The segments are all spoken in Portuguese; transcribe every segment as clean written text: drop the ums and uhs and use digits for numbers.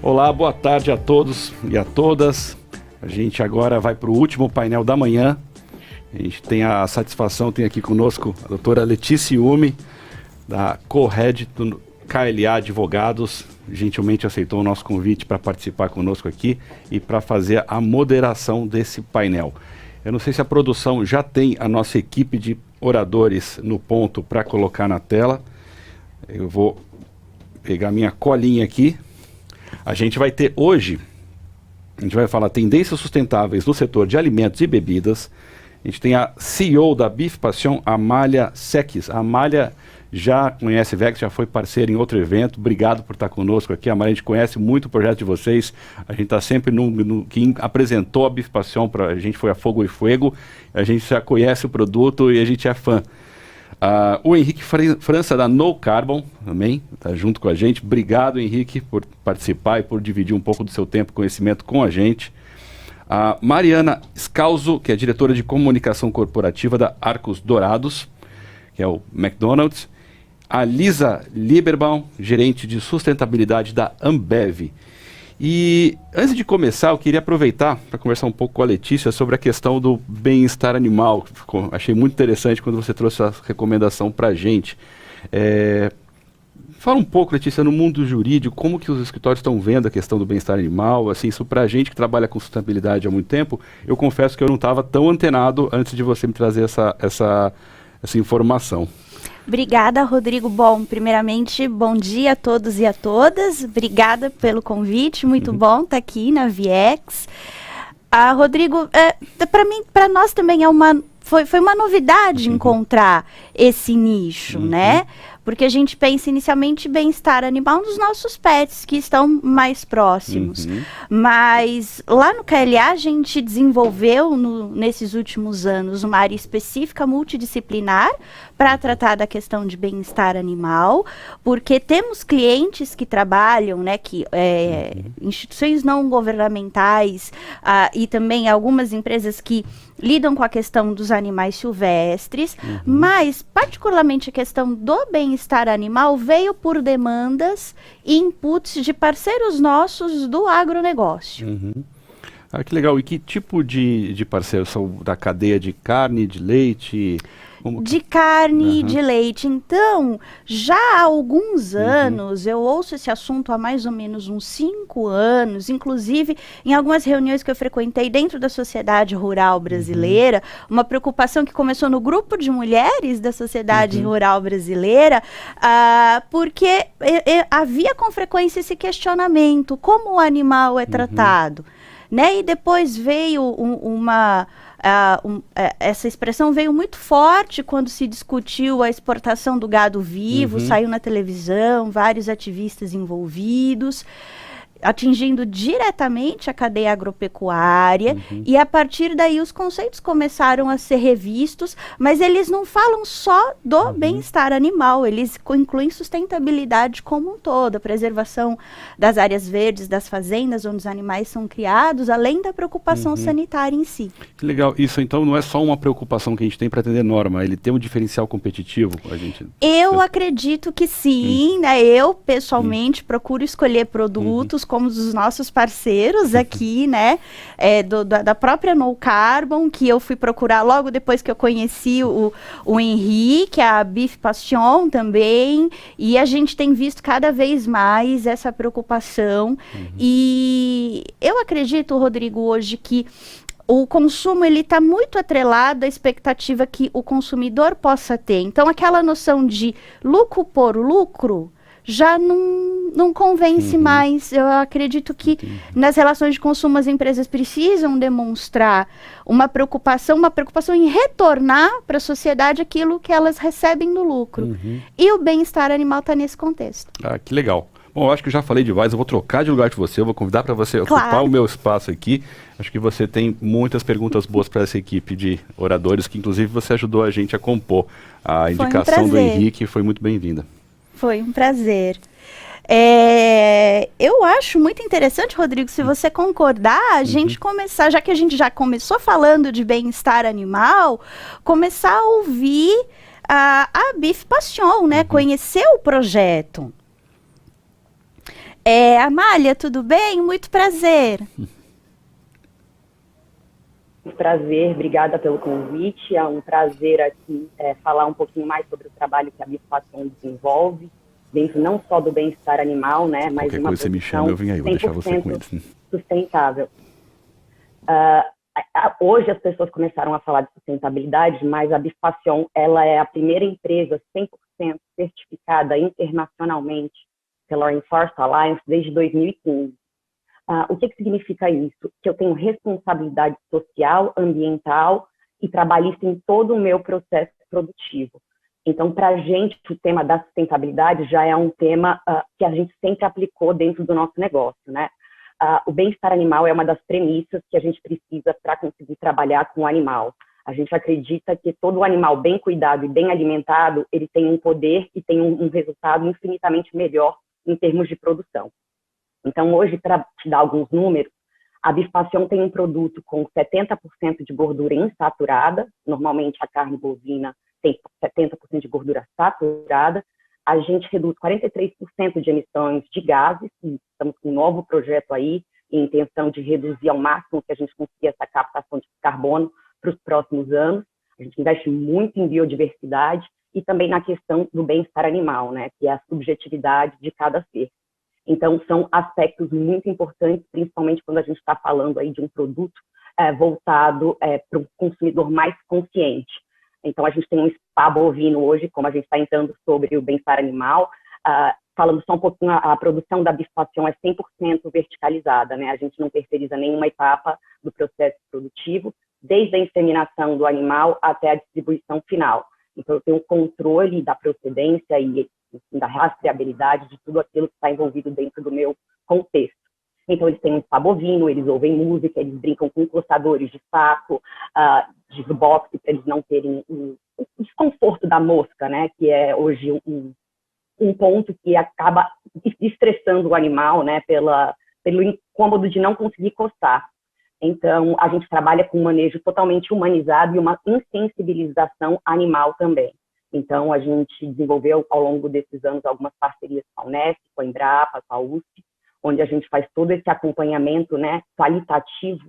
Olá, boa tarde a todos e a todas. A gente agora vai para o último painel da manhã. A gente tem a satisfação, tem aqui conosco a doutora Letícia Iume, da Co-Head do KLA Advogados. Gentilmente aceitou o nosso convite para participar conosco aqui e para fazer a moderação desse painel. Eu não sei se a produção já tem a nossa equipe de oradores no ponto para colocar na tela. Eu vou pegar minha colinha aqui. A gente vai ter hoje, a gente vai falar tendências sustentáveis no setor de alimentos e bebidas. A gente tem a CEO da Beef Passion, Amália Seques. A Amália já conhece Vex, já foi parceira em outro evento. Obrigado por estar conosco aqui. Amália, a gente conhece muito o projeto de vocês. A gente está sempre quem apresentou a Beef Passion para a gente foi a Fogo e Fuego. A gente já conhece o produto e a gente é fã. O Henrique França, da No Carbon, também está junto com a gente. Obrigado, Henrique, por participar e por dividir um pouco do seu tempo e conhecimento com a gente. A Mariana Scalzo, que é diretora de comunicação corporativa da Arcos Dourados, que é o McDonald's. A Lisa Lieberbaum, gerente de sustentabilidade da Ambev. E antes de começar, eu queria aproveitar para conversar um pouco com a Letícia sobre a questão do bem-estar animal. Achei muito interessante quando você trouxe essa recomendação para a gente. Fala um pouco, Letícia, no mundo jurídico, como que os escritórios estão vendo a questão do bem-estar animal. Assim, isso para a gente que trabalha com sustentabilidade há muito tempo, eu confesso que eu não estava tão antenado antes de você me trazer essa informação. Obrigada, Rodrigo. Bom, primeiramente, bom dia a todos e a todas. Obrigada pelo convite, muito bom estar aqui na Viex. Rodrigo, para nós também foi uma novidade encontrar esse nicho, né? Porque a gente pensa inicialmente bem-estar animal nos nossos pets, que estão mais próximos. Mas lá no KLA a gente desenvolveu, nesses últimos anos, uma área específica multidisciplinar para tratar da questão de bem-estar animal, porque temos clientes que trabalham, né, instituições não governamentais e também algumas empresas que lidam com a questão dos animais silvestres, mas particularmente a questão do bem-estar animal veio por demandas e inputs de parceiros nossos do agronegócio. Que legal. E que tipo de parceiros são da cadeia de carne, de leite? De carne e de leite. Então, já há alguns anos, eu ouço esse assunto há mais ou menos uns 5 anos, inclusive em algumas reuniões que eu frequentei dentro da sociedade rural brasileira, uma preocupação que começou no grupo de mulheres da sociedade rural brasileira, porque havia com frequência esse questionamento, como o animal é tratado, né? E depois veio essa expressão veio muito forte quando se discutiu a exportação do gado vivo, saiu na televisão, vários ativistas envolvidos, atingindo diretamente a cadeia agropecuária, e a partir daí os conceitos começaram a ser revistos, mas eles não falam só do bem-estar animal, eles incluem sustentabilidade como um todo, a preservação das áreas verdes, das fazendas onde os animais são criados, além da preocupação sanitária em si. Que legal. Isso então não é só uma preocupação que a gente tem para atender norma, ele tem um diferencial competitivo? Eu acredito que sim, né? Eu pessoalmente procuro escolher produtos como os nossos parceiros aqui, né, da própria No Carbon, que eu fui procurar logo depois que eu conheci o Henrique, a Beef Passion também, e a gente tem visto cada vez mais essa preocupação, e eu acredito, Rodrigo, hoje que o consumo ele está muito atrelado à expectativa que o consumidor possa ter. Então, aquela noção de lucro por lucro já não convence mais. Eu acredito que nas relações de consumo as empresas precisam demonstrar uma preocupação em retornar para a sociedade aquilo que elas recebem do lucro. E o bem-estar animal está nesse contexto. Que legal. Bom, eu acho que eu já falei demais, eu vou trocar de lugar de você, eu vou convidar para você ocupar o meu espaço aqui. Acho que você tem muitas perguntas boas para essa equipe de oradores, que inclusive você ajudou a gente a compor. A indicação do Henrique foi muito bem-vinda. Foi um prazer. Eu acho muito interessante, Rodrigo, se você concordar, a gente começar, já que a gente já começou falando de bem-estar animal, começar a ouvir a Beef Passion, né? Conhecer o projeto. Amália, tudo bem? Muito prazer. Prazer, obrigada pelo convite. É um prazer aqui falar um pouquinho mais sobre o trabalho que a Bifascion desenvolve, dentro não só do bem-estar animal, né, mas de uma coisa você me chama, eu venho aí, vou deixar você com eles. Sustentável. Hoje as pessoas começaram a falar de sustentabilidade, mas a Bifascion, ela é a primeira empresa 100% certificada internacionalmente pela Rainforest Alliance desde 2015. O que significa isso? Que eu tenho responsabilidade social, ambiental e trabalhista em todo o meu processo produtivo. Então, para a gente, o tema da sustentabilidade já é um tema que a gente sempre aplicou dentro do nosso negócio, né? O bem-estar animal é uma das premissas que a gente precisa para conseguir trabalhar com o animal. A gente acredita que todo animal bem cuidado e bem alimentado, ele tem um poder e tem um resultado infinitamente melhor em termos de produção. Então, hoje, para te dar alguns números, a Bifascion tem um produto com 70% de gordura insaturada, normalmente a carne bovina tem 70% de gordura saturada, a gente reduz 43% de emissões de gases, e estamos com um novo projeto aí, em intenção de reduzir ao máximo que a gente conseguir essa captação de carbono para os próximos anos. A gente investe muito em biodiversidade e também na questão do bem-estar animal, né, que é a subjetividade de cada ser. Então, são aspectos muito importantes, principalmente quando a gente está falando aí de um produto voltado para um consumidor mais consciente. Então, a gente tem um spa bovino hoje, como a gente está entrando sobre o bem-estar animal, falando só um pouquinho, a produção da Bifascion é 100% verticalizada, né? A gente não terceiriza nenhuma etapa do processo produtivo, desde a inseminação do animal até a distribuição final. Então, eu tenho um controle da procedência e da rastreabilidade de tudo aquilo que está envolvido dentro do meu contexto. Então, eles têm um spa bovino, eles ouvem música, eles brincam com encostadores de saco, de boxe, para eles não terem o desconforto da mosca, né, que é hoje um ponto que acaba estressando o animal, né, pelo incômodo de não conseguir coçar. Então, a gente trabalha com um manejo totalmente humanizado e uma insensibilização animal também. Então, a gente desenvolveu ao longo desses anos algumas parcerias com a Unesp, com a Embrapa, com a USP, onde a gente faz todo esse acompanhamento, né, qualitativo,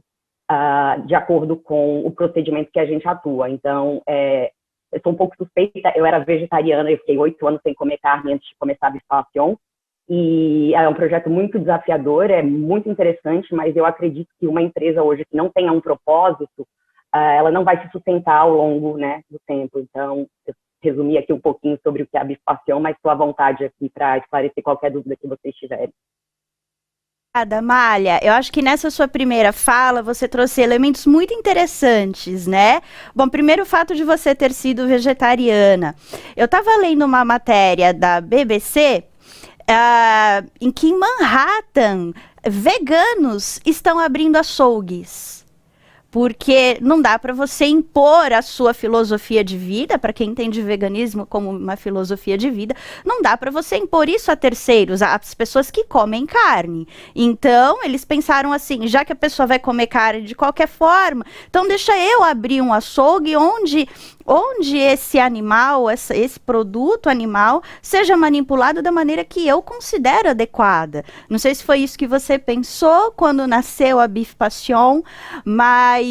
de acordo com o procedimento que a gente atua. Então, eu sou um pouco suspeita, eu era vegetariana, eu fiquei 8 anos sem comer carne antes de começar a Bifascion, e é um projeto muito desafiador, é muito interessante, mas eu acredito que uma empresa hoje que não tenha um propósito, ela não vai se sustentar ao longo, né, do tempo. Então, eu resumi aqui um pouquinho sobre o que é a Bifascion, mas estou à vontade aqui para esclarecer qualquer dúvida que vocês tiverem. Amália, eu acho que nessa sua primeira fala você trouxe elementos muito interessantes, né? Bom, primeiro o fato de você ter sido vegetariana. Eu estava lendo uma matéria da BBC em que em Manhattan veganos estão abrindo açougues. Porque não dá para você impor a sua filosofia de vida, para quem entende veganismo como uma filosofia de vida, não dá para você impor isso a terceiros, às pessoas que comem carne. Então, eles pensaram assim, já que a pessoa vai comer carne de qualquer forma, então deixa eu abrir um açougue onde esse animal, esse produto animal, seja manipulado da maneira que eu considero adequada. Não sei se foi isso que você pensou quando nasceu a Bifascion, mas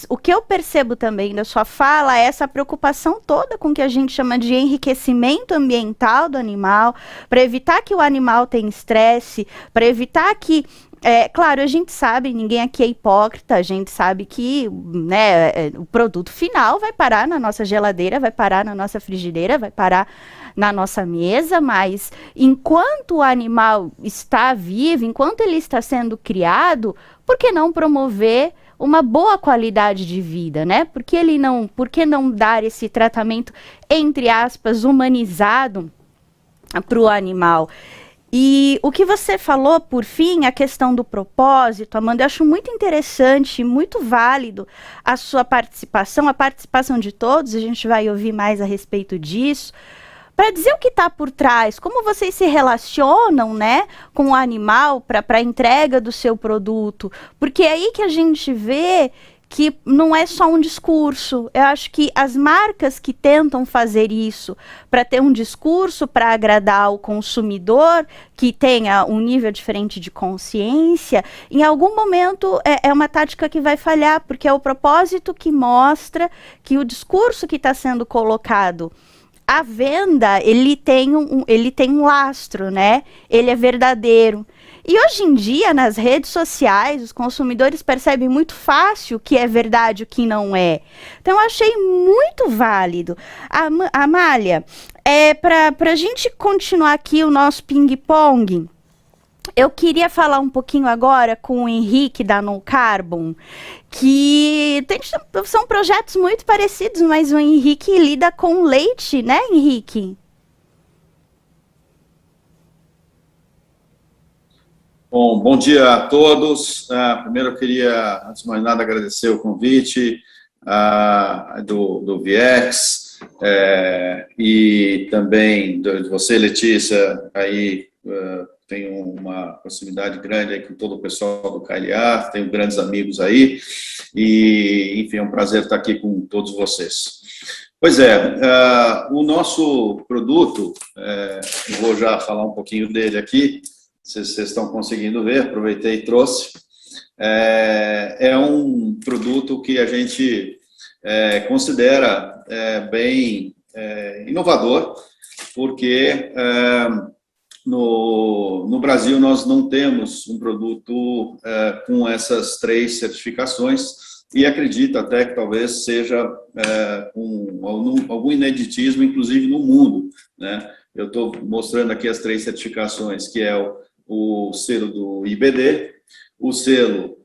o que eu percebo também da sua fala é essa preocupação toda com o que a gente chama de enriquecimento ambiental do animal, para evitar que o animal tenha estresse, para evitar que claro, a gente sabe, ninguém aqui é hipócrita, a gente sabe que, né, o produto final vai parar na nossa geladeira, vai parar na nossa frigideira, vai parar na nossa mesa, mas enquanto o animal está vivo, enquanto ele está sendo criado, por que não promover uma boa qualidade de vida, né? Por que não dar esse tratamento, entre aspas, humanizado para o animal? E o que você falou, por fim, a questão do propósito, Amanda, eu acho muito interessante, muito válido a sua participação, a participação de todos, a gente vai ouvir mais a respeito disso, para dizer o que está por trás, como vocês se relacionam, né, com o animal para a entrega do seu produto, porque é aí que a gente vê que não é só um discurso. Eu acho que as marcas que tentam fazer isso para ter um discurso para agradar o consumidor, que tenha um nível diferente de consciência, em algum momento é uma tática que vai falhar, porque é o propósito que mostra que o discurso que está sendo colocado à venda, ele tem um lastro, né? Ele é verdadeiro. E hoje em dia, nas redes sociais, os consumidores percebem muito fácil o que é verdade e o que não é. Então, eu achei muito válido. Amália, para a gente continuar aqui o nosso ping-pong, eu queria falar um pouquinho agora com o Henrique da No Carbon, que são projetos muito parecidos, mas o Henrique lida com leite, né, Henrique? Bom dia a todos. Primeiro eu queria, antes de mais nada, agradecer o convite do Viex e também de você, Letícia, aí tenho uma proximidade grande aí com todo o pessoal do KLA, tenho grandes amigos aí e, enfim, é um prazer estar aqui com todos vocês. Pois é, o nosso produto, vou já falar um pouquinho dele aqui, se vocês estão conseguindo ver, aproveitei e trouxe. É um produto que a gente considera bem inovador, porque no Brasil nós não temos um produto com essas 3 certificações e acredito até que talvez seja algum ineditismo, inclusive no mundo, né? Eu estou mostrando aqui as 3 certificações, que é o selo do IBD, o selo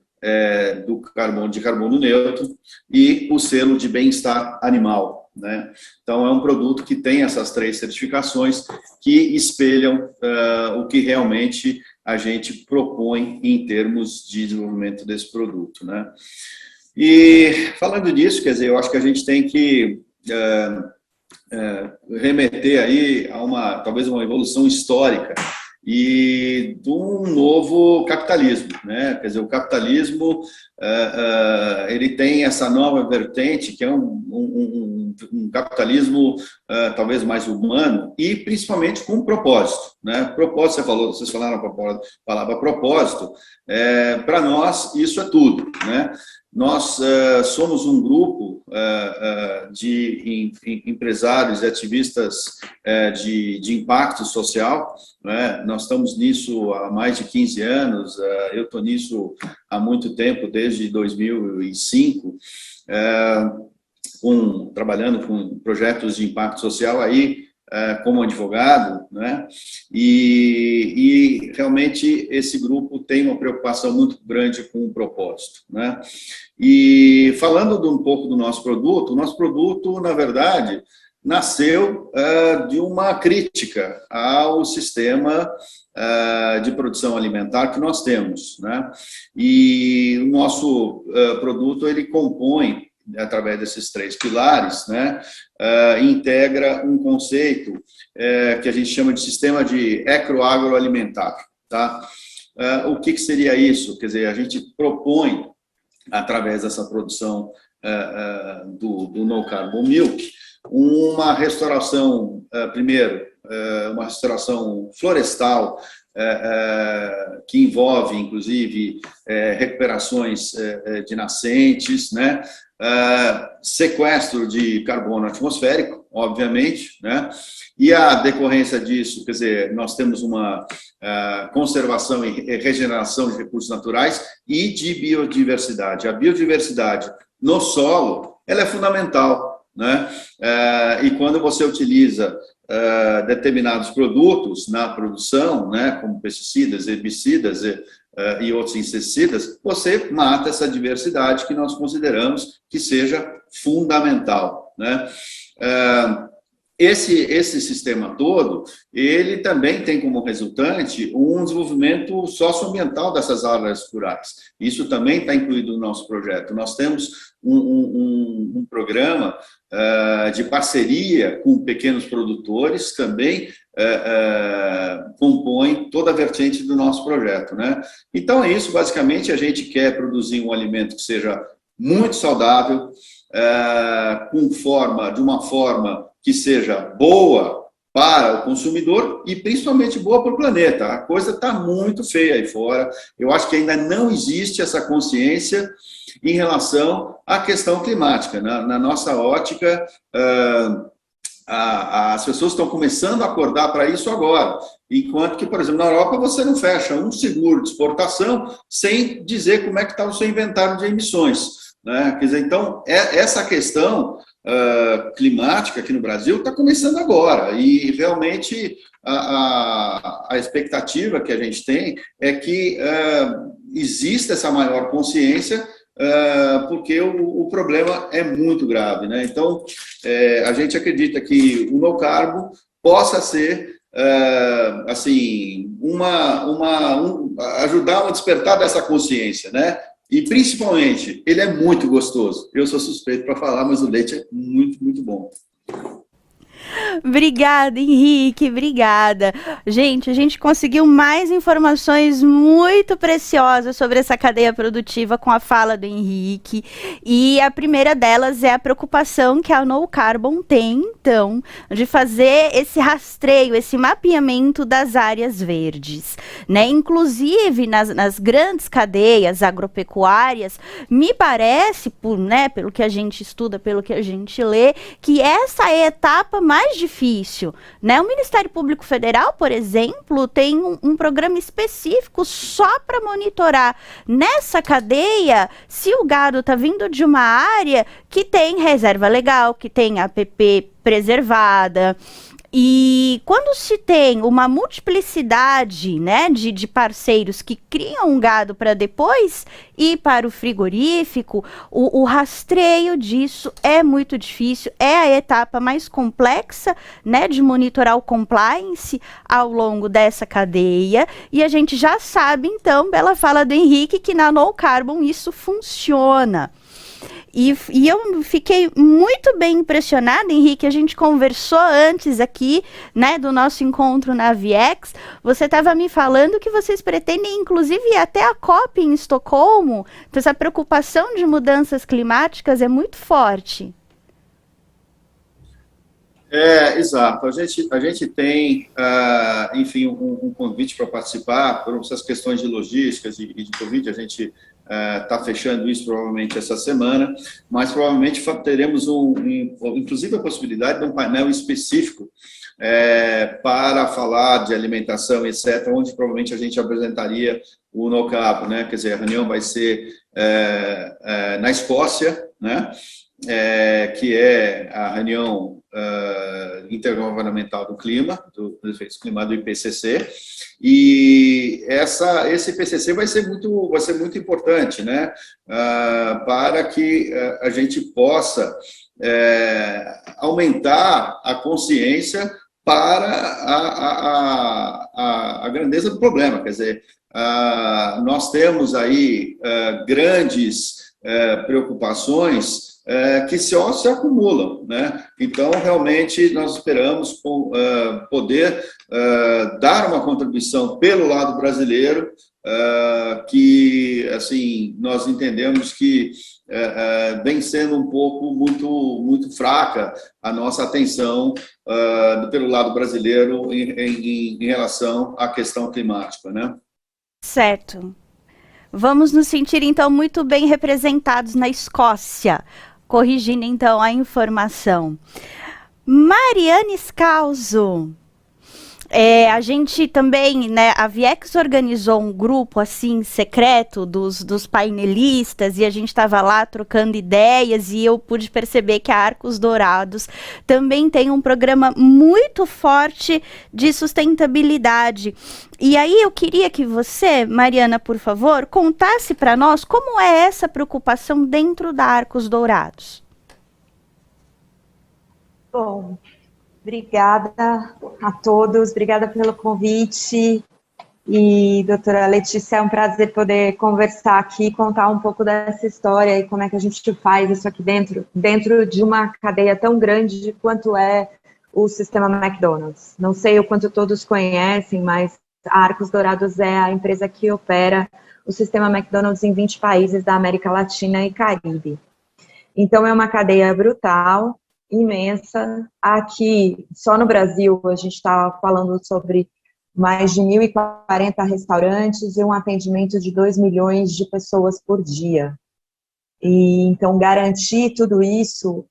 de carbono neutro e o selo de bem-estar animal, né? Então, é um produto que tem essas 3 certificações que espelham o que realmente a gente propõe em termos de desenvolvimento desse produto, né? E, falando disso, quer dizer, eu acho que a gente tem que remeter aí a talvez uma evolução histórica e de um novo capitalismo, né? Quer dizer, o capitalismo ele tem essa nova vertente que é um capitalismo talvez mais humano e principalmente com propósito, né? Propósito, vocês falaram a palavra propósito, para nós isso é tudo, né? Nós somos um grupo de empresários e ativistas de impacto social, né? Nós estamos nisso há mais de 15 anos, eu estou nisso há muito tempo, desde 2005, trabalhando com projetos de impacto social aí, como advogado, né? E realmente esse grupo tem uma preocupação muito grande com o propósito, né? E falando um pouco do nosso produto, o nosso produto, na verdade, nasceu de uma crítica ao sistema de produção alimentar que nós temos, né? E o nosso produto, ele compõe, através desses 3 pilares, né, integra um conceito que a gente chama de sistema de agroalimentar, tá? O que seria isso? Quer dizer, a gente propõe, através dessa produção do No Carbon Milk, uma restauração, primeiro, uma restauração florestal, que envolve, inclusive, recuperações de nascentes, né? Sequestro de carbono atmosférico, obviamente, né? E a decorrência disso, quer dizer, nós temos uma conservação e regeneração de recursos naturais e de biodiversidade. A biodiversidade no solo, ela é fundamental, né? E quando você utiliza determinados produtos na produção, né, como pesticidas, herbicidas e outros inseticidas, você mata essa diversidade que nós consideramos que seja fundamental, né? Esse sistema todo, ele também tem como resultante um desenvolvimento socioambiental dessas áreas rurais. Isso também está incluído no nosso projeto. Nós temos um programa de parceria com pequenos produtores, também compõe toda a vertente do nosso projeto, né? Então, é isso, basicamente, a gente quer produzir um alimento que seja muito saudável, de uma forma que seja boa para o consumidor e principalmente boa para o planeta. A coisa está muito feia aí fora. Eu acho que ainda não existe essa consciência em relação à questão climática. Na nossa ótica, as pessoas estão começando a acordar para isso agora, enquanto que, por exemplo, na Europa você não fecha um seguro de exportação sem dizer como é que está o seu inventário de emissões, né? Quer dizer, então, essa questão climática aqui no Brasil está começando agora, e realmente a expectativa que a gente tem é que exista essa maior consciência, porque o problema é muito grave, né? Então, a gente acredita que o no carbo possa ser, assim, ajudar a despertar dessa consciência, né? E, principalmente, ele é muito gostoso. Eu sou suspeito para falar, mas o leite é muito, muito bom. Obrigada, Henrique, obrigada. Gente, a gente conseguiu mais informações muito preciosas sobre essa cadeia produtiva com a fala do Henrique, e a primeira delas é a preocupação que a No Carbon tem, então, de fazer esse rastreio, esse mapeamento das áreas verdes, né? Inclusive, nas grandes cadeias agropecuárias, me parece, pelo que a gente estuda, pelo que a gente lê, que essa é a etapa mais difícil, né? O Ministério Público Federal, por exemplo, tem um programa específico só para monitorar nessa cadeia se o gado está vindo de uma área que tem reserva legal, que tem APP preservada. E quando se tem uma multiplicidade, né, de parceiros que criam um gado para depois ir para o frigorífico, o rastreio disso é muito difícil, é a etapa mais complexa, né, de monitorar o compliance ao longo dessa cadeia, e a gente já sabe, então, pela fala do Henrique, que na No Carbon isso funciona. E eu fiquei muito bem impressionada, Henrique, a gente conversou antes aqui, né, do nosso encontro na Viex. Você estava me falando que vocês pretendem, inclusive, ir até a COP em Estocolmo. Então, essa preocupação de mudanças climáticas é muito forte. Exato. A gente tem, enfim, um convite para participar, por essas questões de logísticas e de Covid, a gente está fechando isso provavelmente essa semana, mas provavelmente teremos, inclusive, a possibilidade de um painel específico para falar de alimentação, etc., onde provavelmente a gente apresentaria o No Carbon, né? Quer dizer, a reunião vai ser na Escócia, né? Que é a reunião intergovernamental do clima, do efeitos climáticos do IPCC, e esse IPCC vai ser muito importante, né, para que a gente possa aumentar a consciência para a grandeza do problema. Quer dizer, nós temos aí grandes preocupações que só se acumulam, né? Então, realmente, nós esperamos poder dar uma contribuição pelo lado brasileiro, que, assim, nós entendemos que vem sendo um pouco muito fraca a nossa atenção pelo lado brasileiro em relação à questão climática, né? Certo. Vamos nos sentir, então, muito bem representados na Escócia. Corrigindo, então, a informação. Mariane Scalzo, a gente também, né, a Viex organizou um grupo, assim, secreto dos painelistas, e a gente estava lá trocando ideias, e eu pude perceber que a Arcos Dourados também tem um programa muito forte de sustentabilidade. E aí eu queria que você, Mariana, por favor, contasse para nós como é essa preocupação dentro da Arcos Dourados. Bom, obrigada a todos, obrigada pelo convite. E, doutora Letícia, é um prazer poder conversar aqui, contar um pouco dessa história e como é que a gente faz isso aqui dentro de uma cadeia tão grande quanto é o sistema McDonald's. Não sei o quanto todos conhecem, mas a Arcos Dourados é a empresa que opera o sistema McDonald's em 20 países da América Latina e Caribe. Então, é uma cadeia brutal, imensa. Aqui, só no Brasil, a gente está falando sobre mais de 1.040 restaurantes e um atendimento de 2 milhões de pessoas por dia. E, então, garantir tudo isso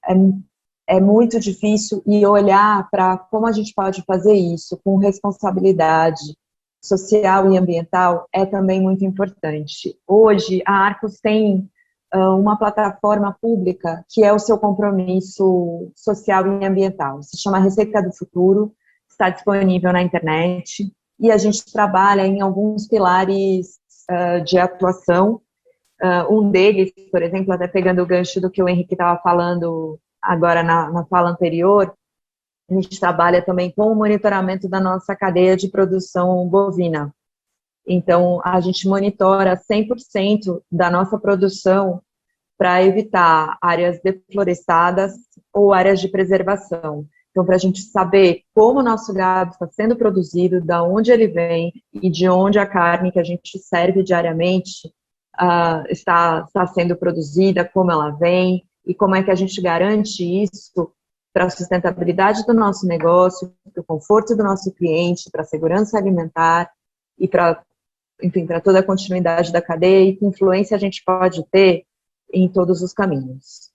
é muito difícil, e olhar para como a gente pode fazer isso com responsabilidade social e ambiental é também muito importante. Hoje, a Arcos tem uma plataforma pública que é o seu compromisso social e ambiental. Se chama Receita do Futuro, está disponível na internet, e a gente trabalha em alguns pilares de atuação. Um deles, por exemplo, até pegando o gancho do que o Henrique estava falando agora na fala anterior, a gente trabalha também com o monitoramento da nossa cadeia de produção bovina. Então, a gente monitora 100% da nossa produção para evitar áreas deflorestadas ou áreas de preservação. Então, para a gente saber como o nosso gado está sendo produzido, de onde ele vem e de onde a carne que a gente serve diariamente está sendo produzida, como ela vem, e como é que a gente garante isso para a sustentabilidade do nosso negócio, para o conforto do nosso cliente, para a segurança alimentar e para, enfim, para toda a continuidade da cadeia, e que influência a gente pode ter em todos os caminhos.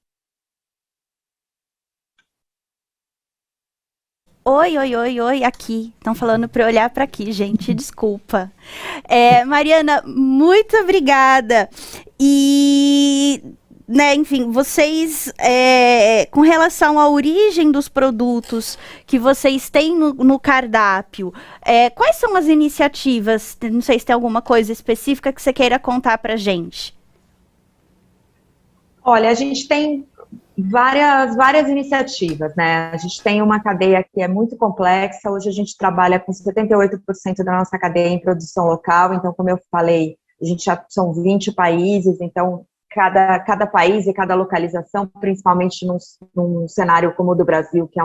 Oi, aqui. Estão falando para eu olhar para aqui, gente, desculpa. Mariana, muito obrigada. E, né, enfim, vocês, com relação à origem dos produtos que vocês têm no cardápio, quais são as iniciativas? Não sei se tem alguma coisa específica que você queira contar para a gente. Olha, a gente tem várias iniciativas, né? A gente tem uma cadeia que é muito complexa. Hoje a gente trabalha com 78% da nossa cadeia em produção local. Então, como eu falei, a gente já são 20 países, então cada país e cada localização, principalmente num cenário como o do Brasil, que é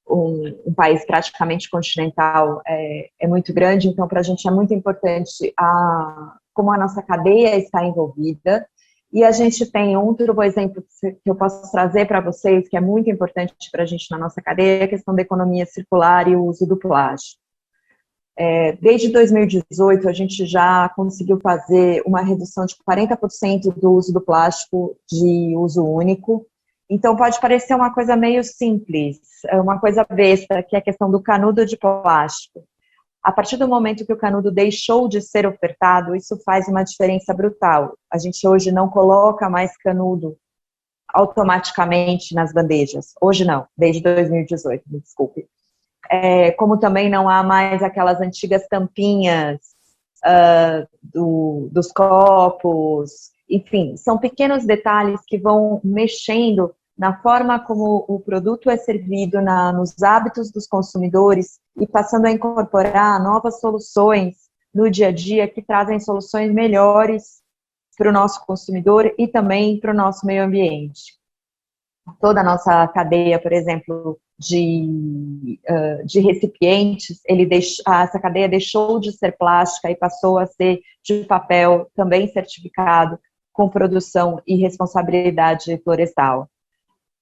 um país praticamente continental, é muito grande. Então, para a gente é muito importante como a nossa cadeia está envolvida. E a gente tem outro exemplo que eu posso trazer para vocês, que é muito importante para a gente na nossa cadeia, a questão da economia circular e o uso do plástico. Desde 2018, a gente já conseguiu fazer uma redução de 40% do uso do plástico de uso único. Então, pode parecer uma coisa meio simples, uma coisa besta, que é a questão do canudo de plástico. A partir do momento que o canudo deixou de ser ofertado, isso faz uma diferença brutal. A gente hoje não coloca mais canudo automaticamente nas bandejas. Hoje não, desde 2018, me desculpe. Como também não há mais aquelas antigas tampinhas dos copos. Enfim, são pequenos detalhes que vão mexendo na forma como o produto é servido, nos hábitos dos consumidores, e passando a incorporar novas soluções no dia a dia que trazem soluções melhores para o nosso consumidor e também para o nosso meio ambiente. Toda a nossa cadeia, por exemplo, de recipientes, essa cadeia deixou de ser plástica e passou a ser de papel, também certificado, com produção e responsabilidade florestal.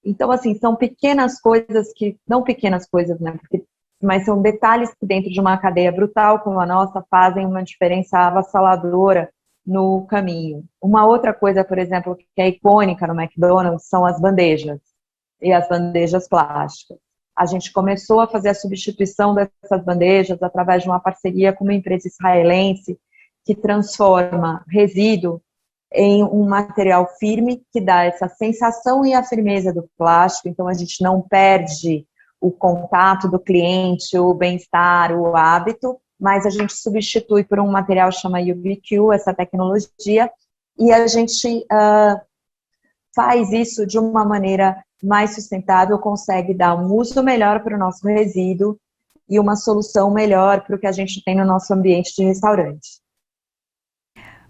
Então, assim, são pequenas coisas não pequenas coisas, né, mas são detalhes que dentro de uma cadeia brutal como a nossa fazem uma diferença avassaladora no caminho. Uma outra coisa, por exemplo, que é icônica no McDonald's são as bandejas, e as bandejas plásticas. A gente começou a fazer a substituição dessas bandejas através de uma parceria com uma empresa israelense que transforma resíduo em um material firme que dá essa sensação e a firmeza do plástico. Então a gente não perde o contato do cliente, o bem-estar, o hábito, mas a gente substitui por um material chamado UBQ, essa tecnologia, e a gente faz isso de uma maneira mais sustentável, consegue dar um uso melhor para o nosso resíduo e uma solução melhor para o que a gente tem no nosso ambiente de restaurante.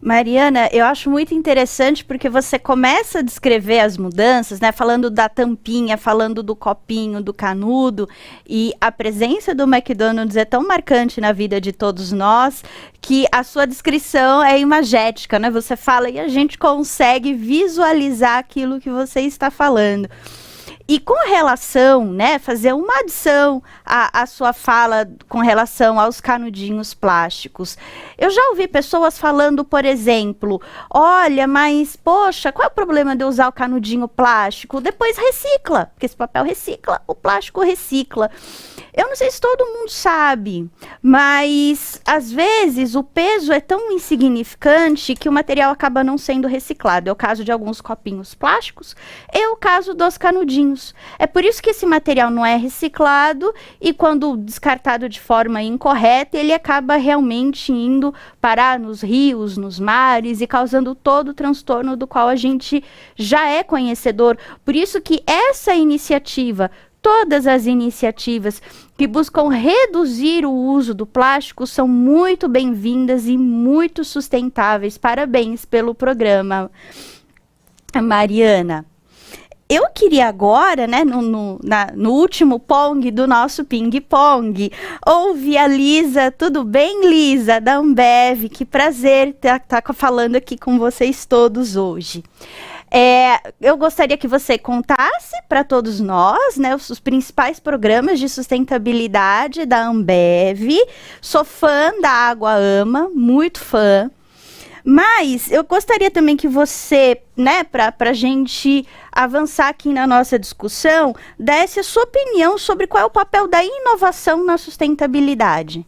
Mariana, eu acho muito interessante porque você começa a descrever as mudanças, né? Falando da tampinha, falando do copinho, do canudo, e a presença do McDonald's é tão marcante na vida de todos nós que a sua descrição é imagética, né? Você fala e a gente consegue visualizar aquilo que você está falando. E com relação, né, fazer uma adição à sua fala com relação aos canudinhos plásticos. Eu já ouvi pessoas falando, por exemplo, olha, mas, poxa, qual é o problema de eu usar o canudinho plástico? Depois recicla, porque esse papel recicla, o plástico recicla. Eu não sei se todo mundo sabe, mas às vezes o peso é tão insignificante que o material acaba não sendo reciclado. É o caso de alguns copinhos plásticos, é o caso dos canudinhos. É por isso que esse material não é reciclado e quando descartado de forma incorreta, ele acaba realmente indo parar nos rios, nos mares e causando todo o transtorno do qual a gente já é conhecedor. Por isso que essa iniciativa, todas as iniciativas que buscam reduzir o uso do plástico são muito bem-vindas e muito sustentáveis. Parabéns pelo programa, Mariana. Eu queria agora, né, no último Pong do nosso ping-pong, ouvir a Lisa. Tudo bem, Lisa, da Ambev? Que prazer estar falando aqui com vocês todos hoje. Eu gostaria que você contasse para todos nós, né, os principais programas de sustentabilidade da Ambev. Sou fã da Água Ama, muito fã. Mas eu gostaria também que você, né, para a gente avançar aqui na nossa discussão, desse a sua opinião sobre qual é o papel da inovação na sustentabilidade.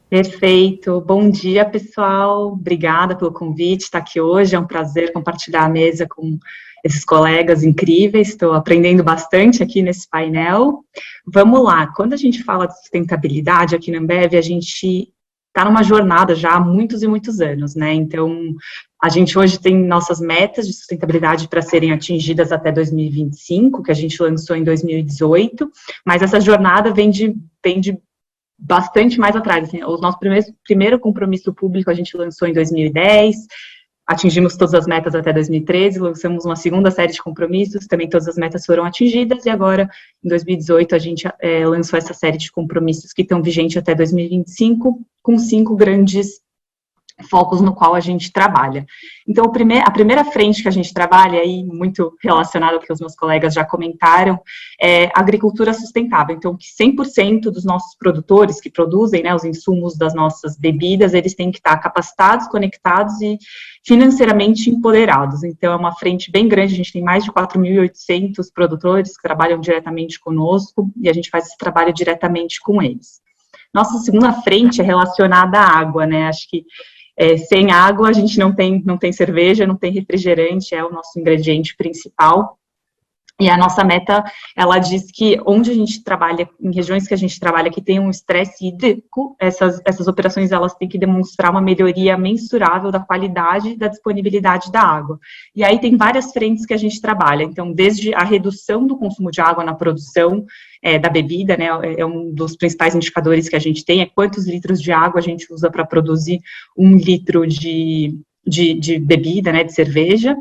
Perfeito. Bom dia, pessoal. Obrigada pelo convite, estar aqui hoje. É um prazer compartilhar a mesa com esses colegas incríveis. Estou aprendendo bastante aqui nesse painel. Vamos lá. Quando a gente fala de sustentabilidade aqui na Ambev, a gente está numa jornada já há muitos e muitos anos, né? Então, a gente hoje tem nossas metas de sustentabilidade para serem atingidas até 2025, que a gente lançou em 2018, mas essa jornada vem de bastante mais atrás. Assim, o nosso primeiro compromisso público a gente lançou em 2010, atingimos todas as metas até 2013, lançamos uma segunda série de compromissos, também todas as metas foram atingidas, e agora, em 2018, a gente lançou essa série de compromissos que estão vigentes até 2025, com 5 grandes focos no qual a gente trabalha. Então, a primeira frente que a gente trabalha, aí, muito relacionado ao que os meus colegas já comentaram, é agricultura sustentável. Então, que 100% dos nossos produtores que produzem, né, os insumos das nossas bebidas, eles têm que estar capacitados, conectados e financeiramente empoderados. Então, é uma frente bem grande, a gente tem mais de 4.800 produtores que trabalham diretamente conosco, e a gente faz esse trabalho diretamente com eles. Nossa segunda frente é relacionada à água, né, acho que sem água a gente não tem cerveja, não tem refrigerante, é o nosso ingrediente principal. E a nossa meta, ela diz que onde a gente trabalha, em regiões que a gente trabalha que tem um estresse hídrico, essas operações elas têm que demonstrar uma melhoria mensurável da qualidade e da disponibilidade da água. E aí tem várias frentes que a gente trabalha, então desde a redução do consumo de água na produção da bebida, né, é um dos principais indicadores que a gente tem, é quantos litros de água a gente usa para produzir 1 litro de bebida, né, de cerveja.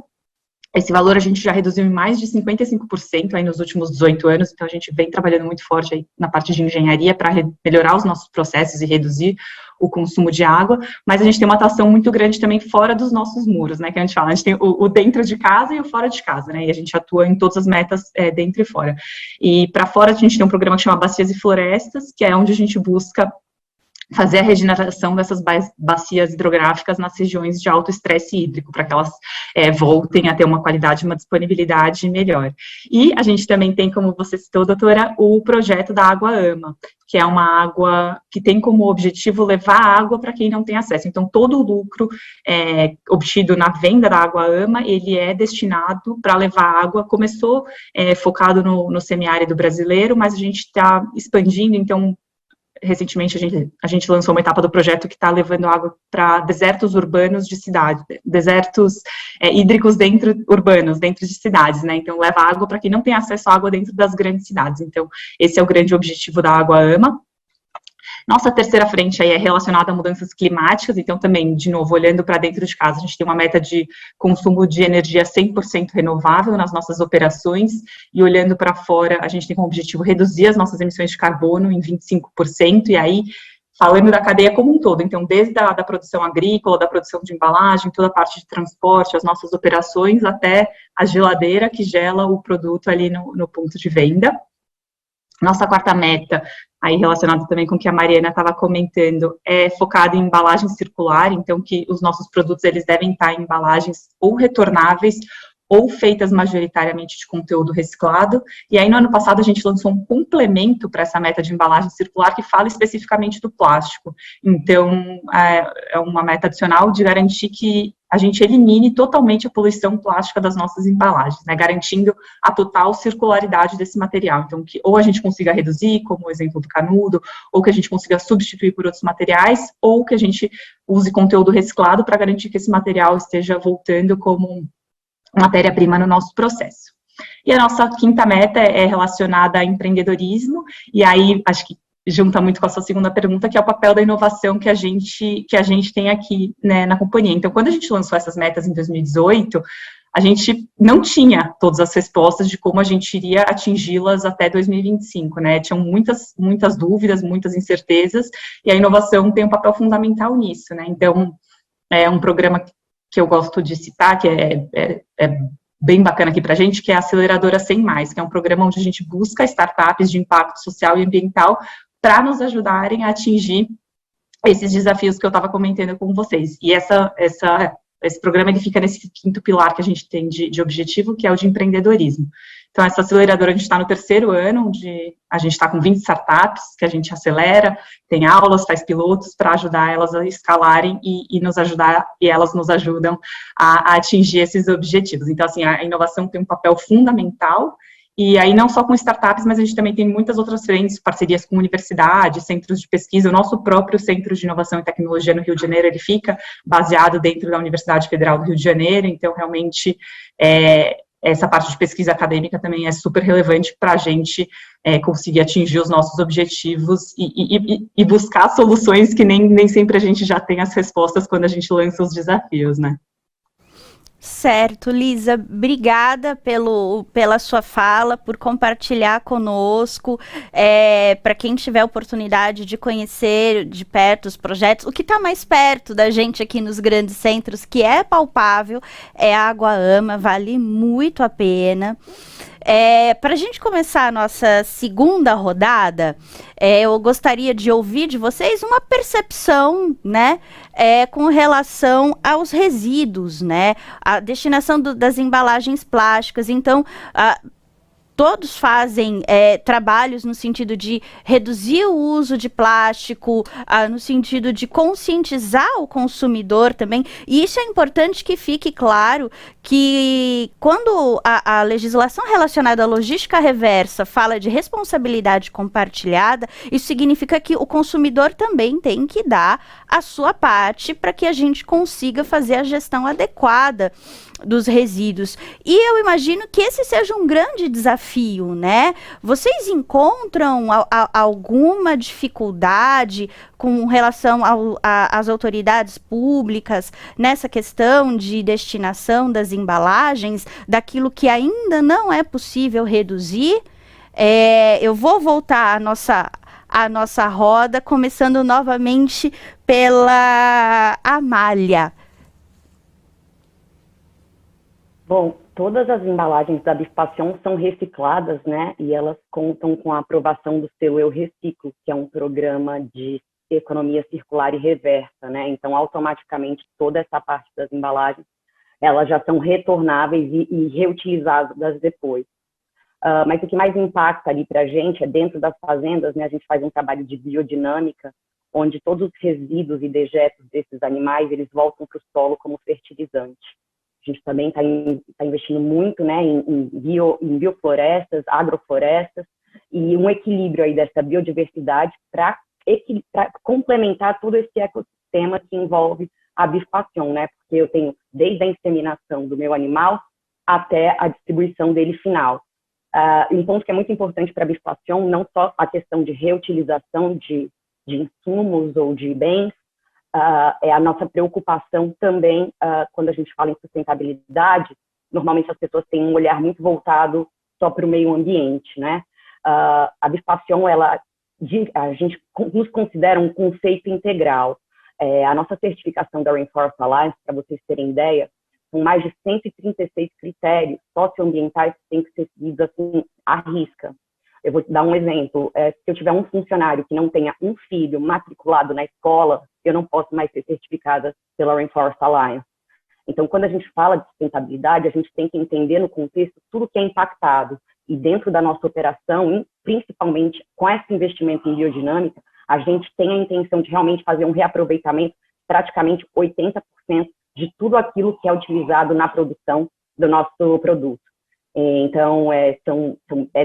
Esse valor a gente já reduziu em mais de 55% aí nos últimos 18 anos, então a gente vem trabalhando muito forte aí na parte de engenharia para melhorar os nossos processos e reduzir o consumo de água, mas a gente tem uma atuação muito grande também fora dos nossos muros, né, que a gente fala, a gente tem o dentro de casa e o fora de casa, né, e a gente atua em todas as metas dentro e fora. E para fora a gente tem um programa que chama Bacias e Florestas, que é onde a gente busca fazer a regeneração dessas bacias hidrográficas nas regiões de alto estresse hídrico, para que elas voltem a ter uma qualidade, uma disponibilidade melhor. E a gente também tem, como você citou, doutora, o projeto da Água Ama, que é uma água que tem como objetivo levar água para quem não tem acesso. Então, todo o lucro obtido na venda da Água Ama, ele é destinado para levar água. Começou focado no semiárido brasileiro, mas a gente está expandindo, então, recentemente a gente lançou uma etapa do projeto que está levando água para desertos urbanos de cidades, desertos hídricos urbanos, dentro de cidades, né, então leva água para quem não tem acesso à água dentro das grandes cidades, então esse é o grande objetivo da Água Ama. Nossa terceira frente aí é relacionada a mudanças climáticas, então também, de novo, olhando para dentro de casa, a gente tem uma meta de consumo de energia 100% renovável nas nossas operações, e olhando para fora, a gente tem como objetivo reduzir as nossas emissões de carbono em 25%, e aí, falando da cadeia como um todo, então, desde a da produção agrícola, da produção de embalagem, toda a parte de transporte, as nossas operações, até a geladeira que gela o produto ali no ponto de venda. Nossa quarta meta, aí relacionada também com o que a Mariana estava comentando, é focada em embalagem circular, então que os nossos produtos, eles devem estar em embalagens ou retornáveis, ou feitas majoritariamente de conteúdo reciclado, e aí no ano passado a gente lançou um complemento para essa meta de embalagem circular que fala especificamente do plástico, então é uma meta adicional de garantir que a gente elimine totalmente a poluição plástica das nossas embalagens, né, garantindo a total circularidade desse material, então que ou a gente consiga reduzir, como o exemplo do canudo, ou que a gente consiga substituir por outros materiais, ou que a gente use conteúdo reciclado para garantir que esse material esteja voltando como matéria-prima no nosso processo. E a nossa quinta meta é relacionada a empreendedorismo, e aí acho que junta muito com a sua segunda pergunta, que é o papel da inovação que a gente tem aqui, né, na companhia. Então, quando a gente lançou essas metas em 2018, a gente não tinha todas as respostas de como a gente iria atingi-las até 2025, né, tinham muitas dúvidas, muitas incertezas, e a inovação tem um papel fundamental nisso, né, então, é um programa que eu gosto de citar, que é bem bacana aqui para a gente, que é a Aceleradora 100+, que é um programa onde a gente busca startups de impacto social e ambiental para nos ajudarem a atingir esses desafios que eu estava comentando com vocês. E esse programa, ele fica nesse quinto pilar que a gente tem de objetivo, que é o de empreendedorismo. Então, essa aceleradora, a gente está no terceiro ano, onde a gente está com 20 startups, que a gente acelera, tem aulas, faz pilotos para ajudar elas a escalarem e elas nos ajudam a atingir esses objetivos. Então, assim, a inovação tem um papel fundamental, e aí não só com startups, mas a gente também tem muitas outras frentes, parcerias com universidades, centros de pesquisa. O nosso próprio Centro de Inovação e Tecnologia no Rio de Janeiro, ele fica baseado dentro da Universidade Federal do Rio de Janeiro, então, realmente, essa parte de pesquisa acadêmica também é super relevante para a gente conseguir atingir os nossos objetivos e buscar soluções que nem sempre a gente já tem as respostas quando a gente lança os desafios, né? Certo, Lisa, obrigada pela sua fala, por compartilhar conosco. Para quem tiver oportunidade de conhecer de perto os projetos, o que está mais perto da gente aqui nos grandes centros, que é palpável, é a Água-Ama, vale muito a pena. Para a gente começar a nossa segunda rodada, eu gostaria de ouvir de vocês uma percepção, né, com relação aos resíduos, né, a destinação das embalagens plásticas. Então, todos fazem trabalhos no sentido de reduzir o uso de plástico, no sentido de conscientizar o consumidor também. E isso é importante que fique claro que quando a legislação relacionada à logística reversa fala de responsabilidade compartilhada, isso significa que o consumidor também tem que dar a sua parte para que a gente consiga fazer a gestão adequada dos resíduos. E eu imagino que esse seja um grande desafio, né? Vocês encontram alguma dificuldade com relação às autoridades públicas nessa questão de destinação das embalagens, daquilo que ainda não é possível reduzir? Eu vou voltar à nossa roda, começando novamente pela Amália. Bom, todas as embalagens da Bifassion são recicladas, né? E elas contam com a aprovação do selo Eu Reciclo, que é um programa de economia circular e reversa, né? Então, automaticamente, toda essa parte das embalagens, elas já são retornáveis e reutilizadas depois. Mas o que mais impacta ali para a gente é dentro das fazendas, né? A gente faz um trabalho de biodinâmica, onde todos os resíduos e dejetos desses animais, eles voltam para o solo como fertilizante. A gente também está investindo muito, né, em bioflorestas, agroflorestas, e um equilíbrio aí dessa biodiversidade para complementar todo esse ecossistema que envolve a Bifassion, né, porque eu tenho desde a inseminação do meu animal até a distribuição dele final. Um ponto que é muito importante para a Bifassion, não só a questão de reutilização de de insumos ou de bens, é a nossa preocupação também, quando a gente fala em sustentabilidade. Normalmente as pessoas têm um olhar muito voltado só para o meio ambiente, né? A Bifassion, a gente nos considera um conceito integral. A nossa certificação da Rainforest Alliance, para vocês terem ideia, são mais de 136 critérios socioambientais que têm que ser seguidos assim, à risca. Eu vou te dar um exemplo. Se eu tiver um funcionário que não tenha um filho matriculado na escola, eu não posso mais ser certificada pela Rainforest Alliance. Então, quando a gente fala de sustentabilidade, a gente tem que entender no contexto tudo que é impactado. E dentro da nossa operação, principalmente com esse investimento em biodinâmica, a gente tem a intenção de realmente fazer um reaproveitamento, praticamente 80% de tudo aquilo que é utilizado na produção do nosso produto. Então, é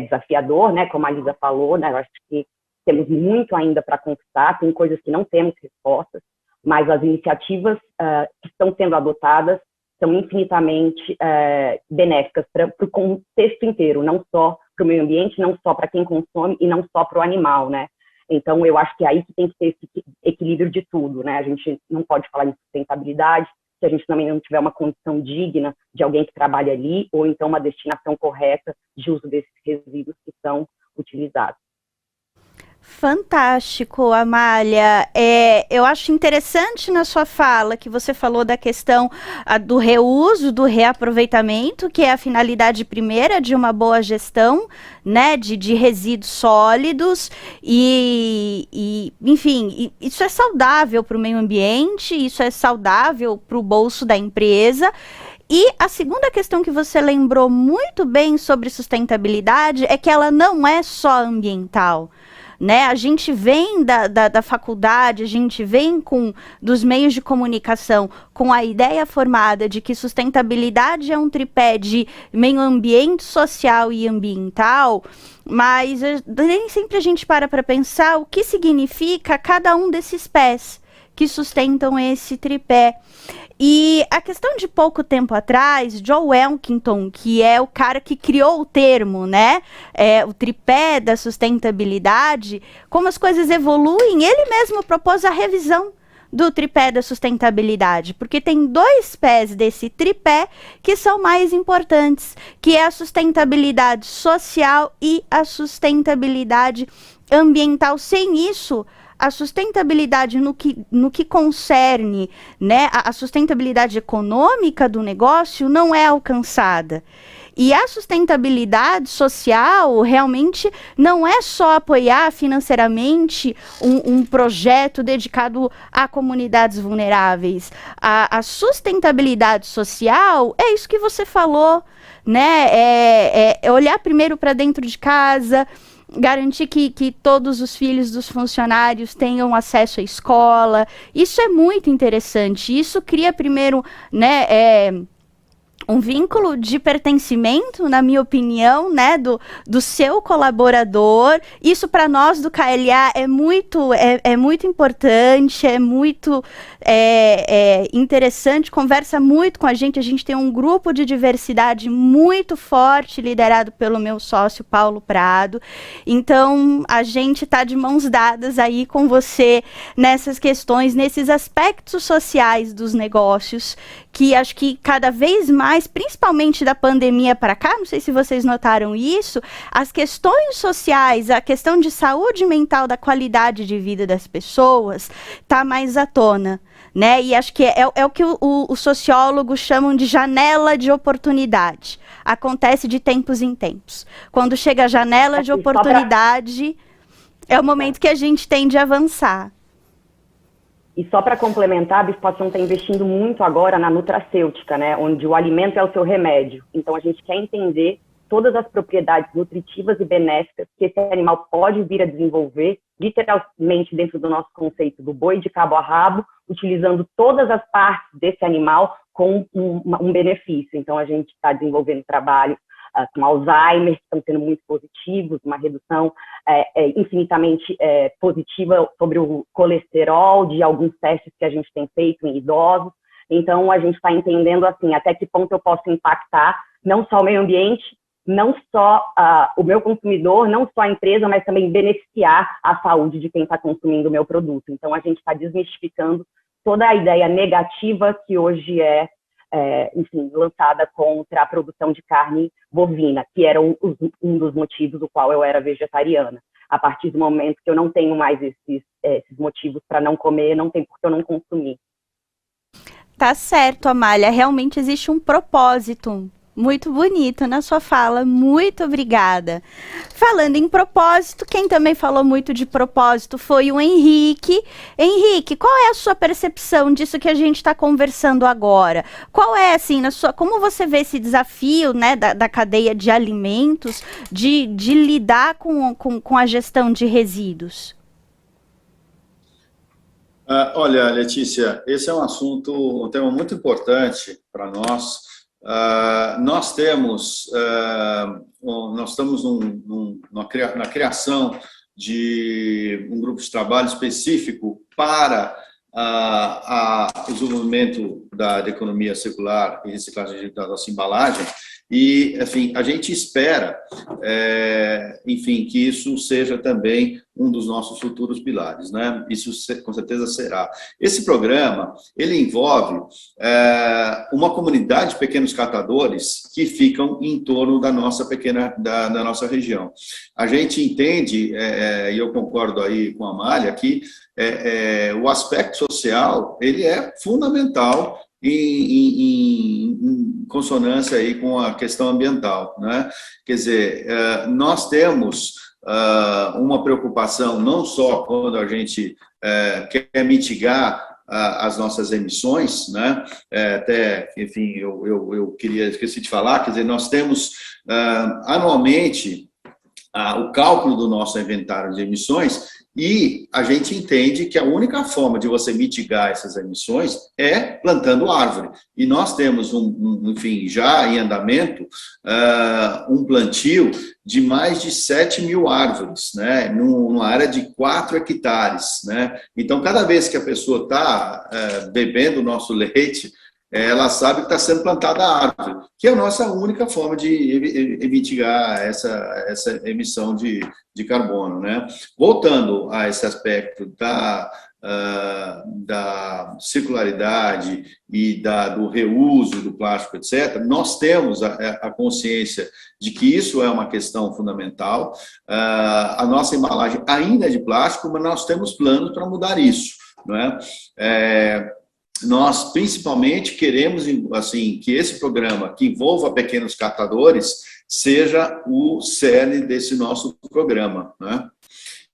desafiador, né, como a Lisa falou, né, eu acho que temos muito ainda para conquistar, tem coisas que não temos respostas, mas as iniciativas que estão sendo adotadas são infinitamente benéficas para o contexto inteiro, não só para o meio ambiente, não só para quem consome e não só para o animal, né? Então, eu acho que é aí que tem que ter esse equilíbrio de tudo, né? A gente não pode falar em sustentabilidade se a gente também não tiver uma condição digna de alguém que trabalha ali, ou então uma destinação correta de uso desses resíduos que são utilizados. Fantástico, Amália. Eu acho interessante na sua fala que você falou da questão do reuso, do reaproveitamento, que é a finalidade primeira de uma boa gestão, né, de resíduos sólidos enfim, isso é saudável para o meio ambiente, isso é saudável para o bolso da empresa. E a segunda questão que você lembrou muito bem sobre sustentabilidade é que ela não é só ambiental. Né? A gente vem da faculdade, a gente vem dos meios de comunicação com a ideia formada de que sustentabilidade é um tripé de meio ambiente, social e ambiental, mas nem sempre a gente para pensar o que significa cada um desses pés que sustentam esse tripé. E a questão de pouco tempo atrás, Joe Elkington, que é o cara que criou o termo, né, o tripé da sustentabilidade, como as coisas evoluem, ele mesmo propôs a revisão do tripé da sustentabilidade, porque tem 2 pés desse tripé que são mais importantes, que é a sustentabilidade social e a sustentabilidade ambiental. Sem isso, a sustentabilidade no que concerne, né, a sustentabilidade econômica do negócio não é alcançada. E a sustentabilidade social realmente não é só apoiar financeiramente um projeto dedicado a comunidades vulneráveis. A sustentabilidade social é isso que você falou, né? É olhar primeiro para dentro de casa, garantir que todos os filhos dos funcionários tenham acesso à escola. Isso é muito interessante. Isso cria primeiro, né, um vínculo de pertencimento, na minha opinião, né, do seu colaborador. Isso para nós do KLA é muito importante, é muito interessante, conversa muito com a gente tem um grupo de diversidade muito forte, liderado pelo meu sócio Paulo Prado. Então, a gente está de mãos dadas aí com você nessas questões, nesses aspectos sociais dos negócios, que acho que cada vez mais, principalmente da pandemia para cá, não sei se vocês notaram isso, as questões sociais, a questão de saúde mental, da qualidade de vida das pessoas, está mais à tona, né? E acho que é o que os sociólogos chamam de janela de oportunidade. Acontece de tempos em tempos. Quando chega a janela de oportunidade, é o momento que a gente tem de avançar. E só para complementar, a Bifassion está investindo muito agora na nutracêutica, né, onde o alimento é o seu remédio. Então, a gente quer entender todas as propriedades nutritivas e benéficas que esse animal pode vir a desenvolver, literalmente dentro do nosso conceito do boi de cabo a rabo, utilizando todas as partes desse animal com um benefício. Então, a gente está desenvolvendo trabalho com Alzheimer, que estão sendo muito positivos, uma redução infinitamente positiva sobre o colesterol, de alguns testes que a gente tem feito em idosos. Então, a gente está entendendo, assim, até que ponto eu posso impactar não só o meio ambiente, não só o meu consumidor, não só a empresa, mas também beneficiar a saúde de quem está consumindo o meu produto. Então, a gente está desmistificando toda a ideia negativa que hoje enfim, lançada contra a produção de carne bovina, que era um dos motivos do qual eu era vegetariana. A partir do momento que eu não tenho mais esses motivos para não comer, não tem por que eu não consumir. Tá certo, Amália. Realmente existe um propósito muito bonito na sua fala. Muito obrigada. Falando em propósito, quem também falou muito de propósito foi o Henrique. Henrique, qual é a sua percepção disso que a gente está conversando agora? Qual é, assim, como você vê esse desafio, né, da cadeia de alimentos, de lidar com a gestão de resíduos? Olha, Letícia, esse é um tema muito importante para nós. Nós estamos na criação de um grupo de trabalho específico para o desenvolvimento da economia circular e reciclagem da nossa embalagem. E, enfim, a gente espera, enfim, que isso seja também um dos nossos futuros pilares, né? Isso com certeza será. Esse programa, ele envolve uma comunidade de pequenos catadores que ficam em torno da nossa da nossa região. A gente entende, e eu concordo aí com a Amália, que o aspecto social, ele é fundamental em consonância aí com a questão ambiental, né? Quer dizer, nós temos uma preocupação não só quando a gente quer mitigar as nossas emissões, né? Até, enfim, eu esqueci de falar, quer dizer, nós temos anualmente o cálculo do nosso inventário de emissões. E a gente entende que a única forma de você mitigar essas emissões é plantando árvore. E nós temos, enfim, já em andamento, um plantio de mais de 7.000 árvores, né, numa área de 4 hectares. Né? Então, cada vez que a pessoa está bebendo o nosso leite, ela sabe que está sendo plantada a árvore, que é a nossa única forma de mitigar essa emissão de carbono, né? Voltando a esse aspecto da circularidade e do reuso do plástico, etc., nós temos a consciência de que isso é uma questão fundamental. A nossa embalagem ainda é de plástico, mas nós temos planos para mudar isso, não é? Nós, principalmente, queremos, assim, que esse programa, que envolva pequenos catadores, seja o cerne desse nosso programa, né?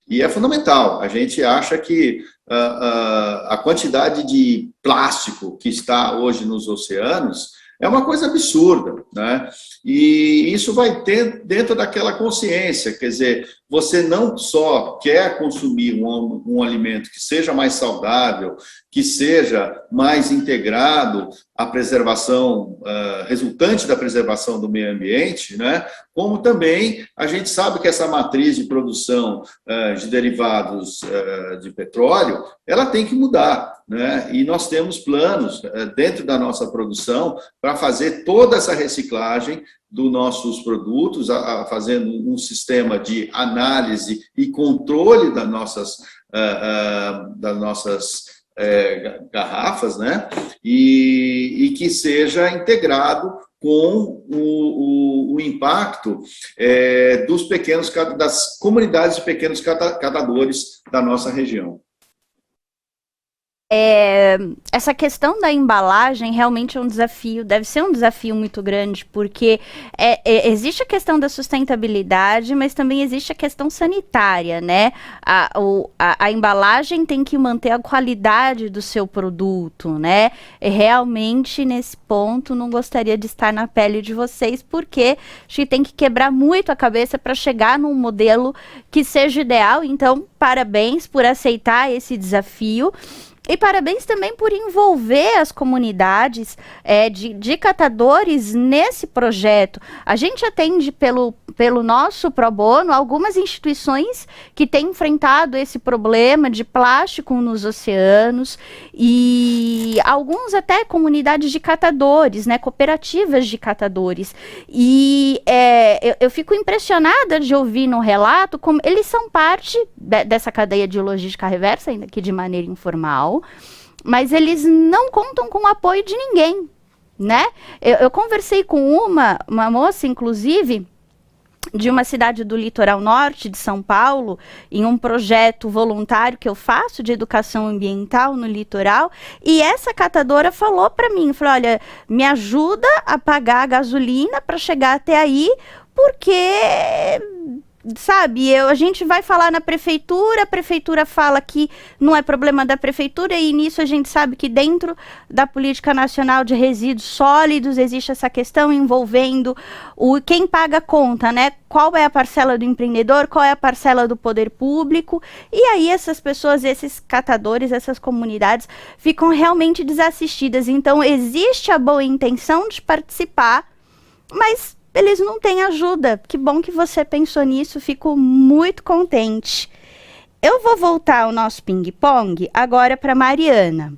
E é fundamental. A gente acha que a quantidade de plástico que está hoje nos oceanos é uma coisa absurda, né? E isso vai ter dentro daquela consciência, quer dizer, você não só quer consumir um alimento que seja mais saudável, que seja mais integrado à preservação, resultante da preservação do meio ambiente, né? Como também a gente sabe que essa matriz de produção de derivados de petróleo, ela tem que mudar, né? E nós temos planos dentro da nossa produção para fazer toda essa reciclagem dos nossos produtos, fazendo um sistema de análise e controle das nossas garrafas, né? E que seja integrado com o impacto das comunidades de pequenos catadores da nossa região. Essa questão da embalagem realmente é um desafio, deve ser um desafio muito grande, porque existe a questão da sustentabilidade, mas também existe a questão sanitária, né? A embalagem tem que manter a qualidade do seu produto, né? E realmente, nesse ponto, não gostaria de estar na pele de vocês, porque acho que tem que quebrar muito a cabeça para chegar num modelo que seja ideal. Então, parabéns por aceitar esse desafio. E parabéns também por envolver as comunidades de catadores nesse projeto. A gente atende pelo nosso pro bono algumas instituições que têm enfrentado esse problema de plástico nos oceanos e alguns até comunidades de catadores, né, cooperativas de catadores. E eu fico impressionada de ouvir no relato como eles são parte dessa cadeia de logística reversa, ainda que de maneira informal, mas eles não contam com o apoio de ninguém, né? Eu conversei com uma moça, inclusive, de uma cidade do litoral norte de São Paulo, em um projeto voluntário que eu faço de educação ambiental no litoral, e essa catadora falou para mim, falou, olha, me ajuda a pagar a gasolina para chegar até aí, porque... sabe, a gente vai falar na prefeitura, a prefeitura fala que não é problema da prefeitura, e nisso a gente sabe que dentro da Política Nacional de Resíduos Sólidos existe essa questão envolvendo quem paga a conta, né? Qual é a parcela do empreendedor, qual é a parcela do poder público, e aí essas pessoas, esses catadores, essas comunidades ficam realmente desassistidas. Então existe a boa intenção de participar, mas eles não têm ajuda. Que bom que você pensou nisso, fico muito contente. Eu vou voltar ao nosso ping-pong agora para Mariana.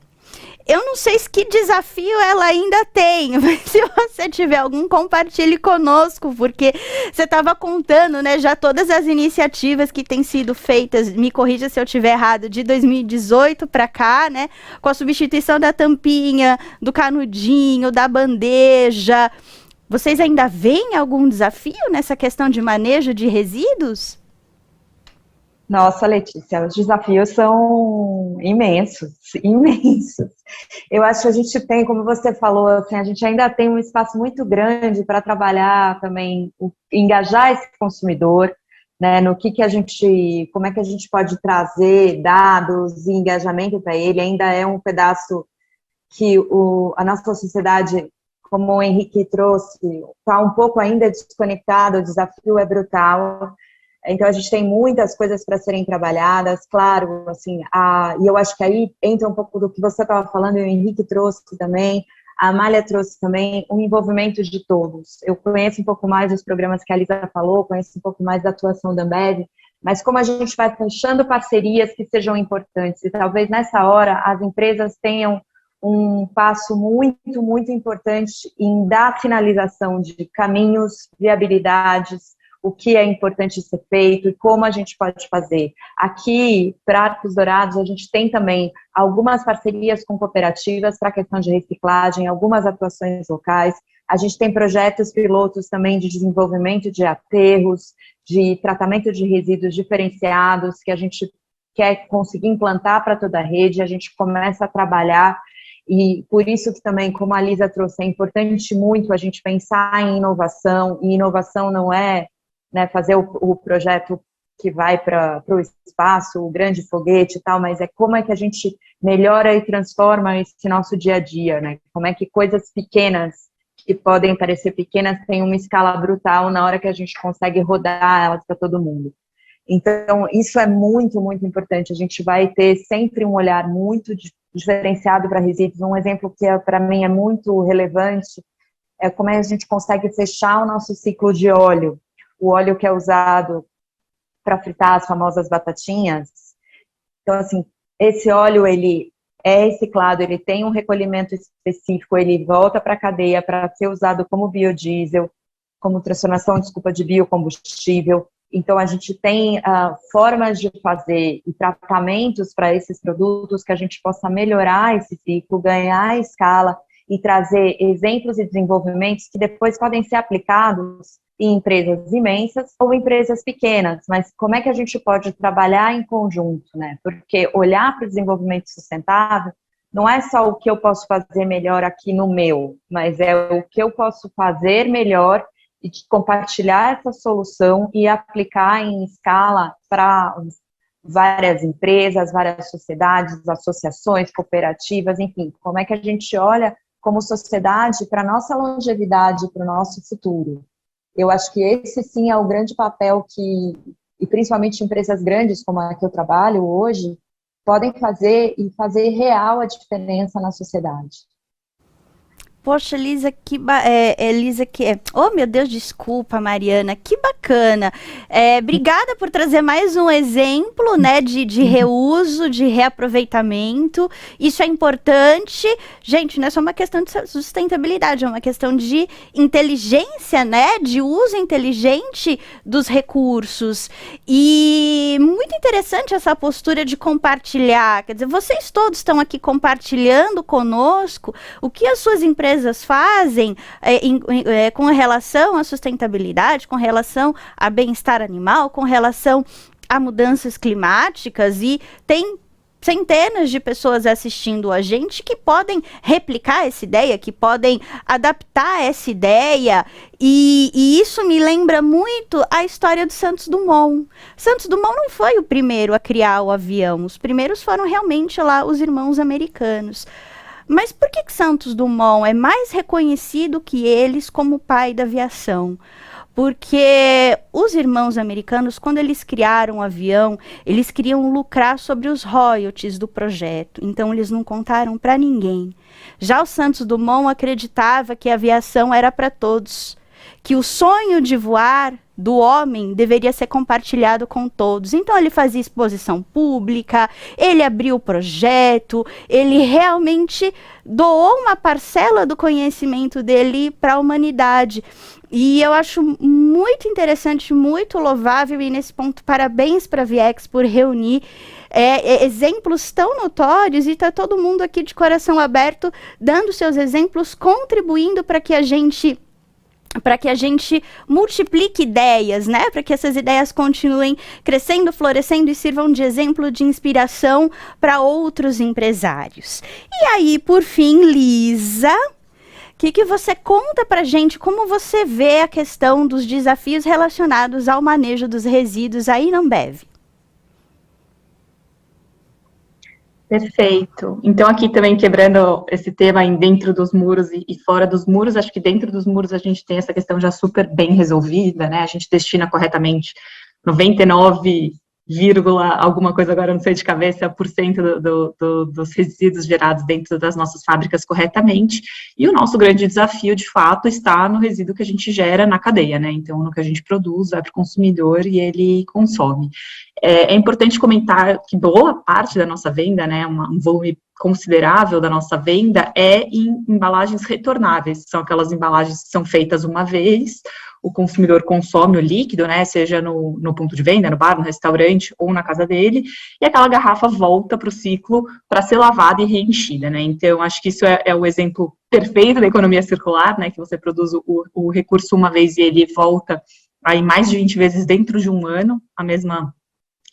Eu não sei que desafio ela ainda tem, mas se você tiver algum, compartilhe conosco, porque você estava contando, né, já todas as iniciativas que têm sido feitas, me corrija se eu estiver errado, de 2018 para cá, né, com a substituição da tampinha, do canudinho, da bandeja. Vocês ainda veem algum desafio nessa questão de manejo de resíduos? Nossa, Letícia, os desafios são imensos, imensos. Eu acho que a gente tem, como você falou, assim, a gente ainda tem um espaço muito grande para trabalhar também, engajar esse consumidor, né, no que a gente, como é que a gente pode trazer dados e engajamento para ele. Ainda é um pedaço que a nossa sociedade, como o Henrique trouxe, está um pouco ainda desconectado, o desafio é brutal, então a gente tem muitas coisas para serem trabalhadas, claro, assim, e eu acho que aí entra um pouco do que você estava falando, e o Henrique trouxe também, a Amália trouxe também, o envolvimento de todos. Eu conheço um pouco mais dos programas que a Lisa falou, conheço um pouco mais da atuação da Ambev, mas como a gente vai fechando parcerias que sejam importantes, e talvez nessa hora as empresas tenham um passo muito, muito importante em dar sinalização de caminhos, viabilidades, o que é importante ser feito e como a gente pode fazer. Aqui, para Arcos Dourados, a gente tem também algumas parcerias com cooperativas para a questão de reciclagem, algumas atuações locais. A gente tem projetos pilotos também de desenvolvimento de aterros, de tratamento de resíduos diferenciados, que a gente quer conseguir implantar para toda a rede, a gente começa a trabalhar. E por isso que também, como a Lisa trouxe, é importante muito a gente pensar em inovação, e inovação não é, né, fazer o projeto que vai para o espaço, o grande foguete e tal, mas é como é que a gente melhora e transforma esse nosso dia a dia, né? Como é que coisas pequenas, que podem parecer pequenas, têm uma escala brutal na hora que a gente consegue rodar elas para todo mundo. Então, isso é muito, muito importante. A gente vai ter sempre um olhar muito diferenciado para resíduos. Um exemplo que para mim é muito relevante é como a gente consegue fechar o nosso ciclo de óleo. O óleo que é usado para fritar as famosas batatinhas. Então, assim, esse óleo, ele é reciclado, ele tem um recolhimento específico, ele volta para a cadeia para ser usado como biodiesel, como transformação, de biocombustível. Então, a gente tem formas de fazer e tratamentos para esses produtos que a gente possa melhorar esse ciclo, ganhar escala e trazer exemplos e desenvolvimentos que depois podem ser aplicados em empresas imensas ou empresas pequenas. Mas como é que a gente pode trabalhar em conjunto, né? Porque olhar para o desenvolvimento sustentável não é só o que eu posso fazer melhor aqui no meu, mas é o que eu posso fazer melhor e de compartilhar essa solução e aplicar em escala para várias empresas, várias sociedades, associações, cooperativas, enfim, como é que a gente olha como sociedade para a nossa longevidade, para o nosso futuro. Eu acho que esse sim é o grande papel que, e principalmente empresas grandes como a que eu trabalho hoje, podem fazer e fazer real a diferença na sociedade. Poxa, Lisa, oh, meu Deus, desculpa, Mariana, que bacana. Obrigada por trazer mais um exemplo, né, de reuso, de reaproveitamento. Isso é importante. Gente, não é só uma questão de sustentabilidade, é uma questão de inteligência, né, de uso inteligente dos recursos. E muito interessante essa postura de compartilhar. Quer dizer, vocês todos estão aqui compartilhando conosco o que as suas empresas fazem com relação à sustentabilidade, com relação a bem-estar animal, com relação a mudanças climáticas, e tem centenas de pessoas assistindo a gente que podem replicar essa ideia, que podem adaptar essa ideia, e isso me lembra muito a história do Santos Dumont. Santos Dumont não foi o primeiro a criar o avião, os primeiros foram realmente lá os irmãos americanos. Mas por que Santos Dumont é mais reconhecido que eles como pai da aviação? Porque os irmãos americanos, quando eles criaram o avião, eles queriam lucrar sobre os royalties do projeto. Então, eles não contaram para ninguém. Já o Santos Dumont acreditava que a aviação era para todos, que o sonho de voar do homem deveria ser compartilhado com todos. Então ele fazia exposição pública, ele abriu o projeto, ele realmente doou uma parcela do conhecimento dele para a humanidade. E eu acho muito interessante, muito louvável, e nesse ponto parabéns para a Viex por reunir exemplos tão notórios, e está todo mundo aqui de coração aberto, dando seus exemplos, contribuindo para que a gente multiplique ideias, né? Para que essas ideias continuem crescendo, florescendo e sirvam de exemplo, de inspiração para outros empresários. E aí, por fim, Lisa, o que você conta para a gente? Como você vê a questão dos desafios relacionados ao manejo dos resíduos aí na Ambev? Perfeito. Então, aqui também quebrando esse tema em dentro dos muros e fora dos muros, acho que dentro dos muros a gente tem essa questão já super bem resolvida, né? A gente destina corretamente 99, alguma coisa, agora não sei de cabeça, por cento dos resíduos gerados dentro das nossas fábricas corretamente, e o nosso grande desafio, de fato, está no resíduo que a gente gera na cadeia, né? Então, no que a gente produz, vai para o consumidor e ele consome. É importante comentar que boa parte da nossa venda, né, um volume considerável da nossa venda é em embalagens retornáveis, são aquelas embalagens que são feitas uma vez, o consumidor consome o líquido, né, seja no ponto de venda, no bar, no restaurante ou na casa dele, e aquela garrafa volta para o ciclo para ser lavada e reenchida, né. Então, acho que isso é o exemplo perfeito da economia circular, né, que você produz o recurso uma vez e ele volta aí mais de 20 vezes dentro de um ano, a mesma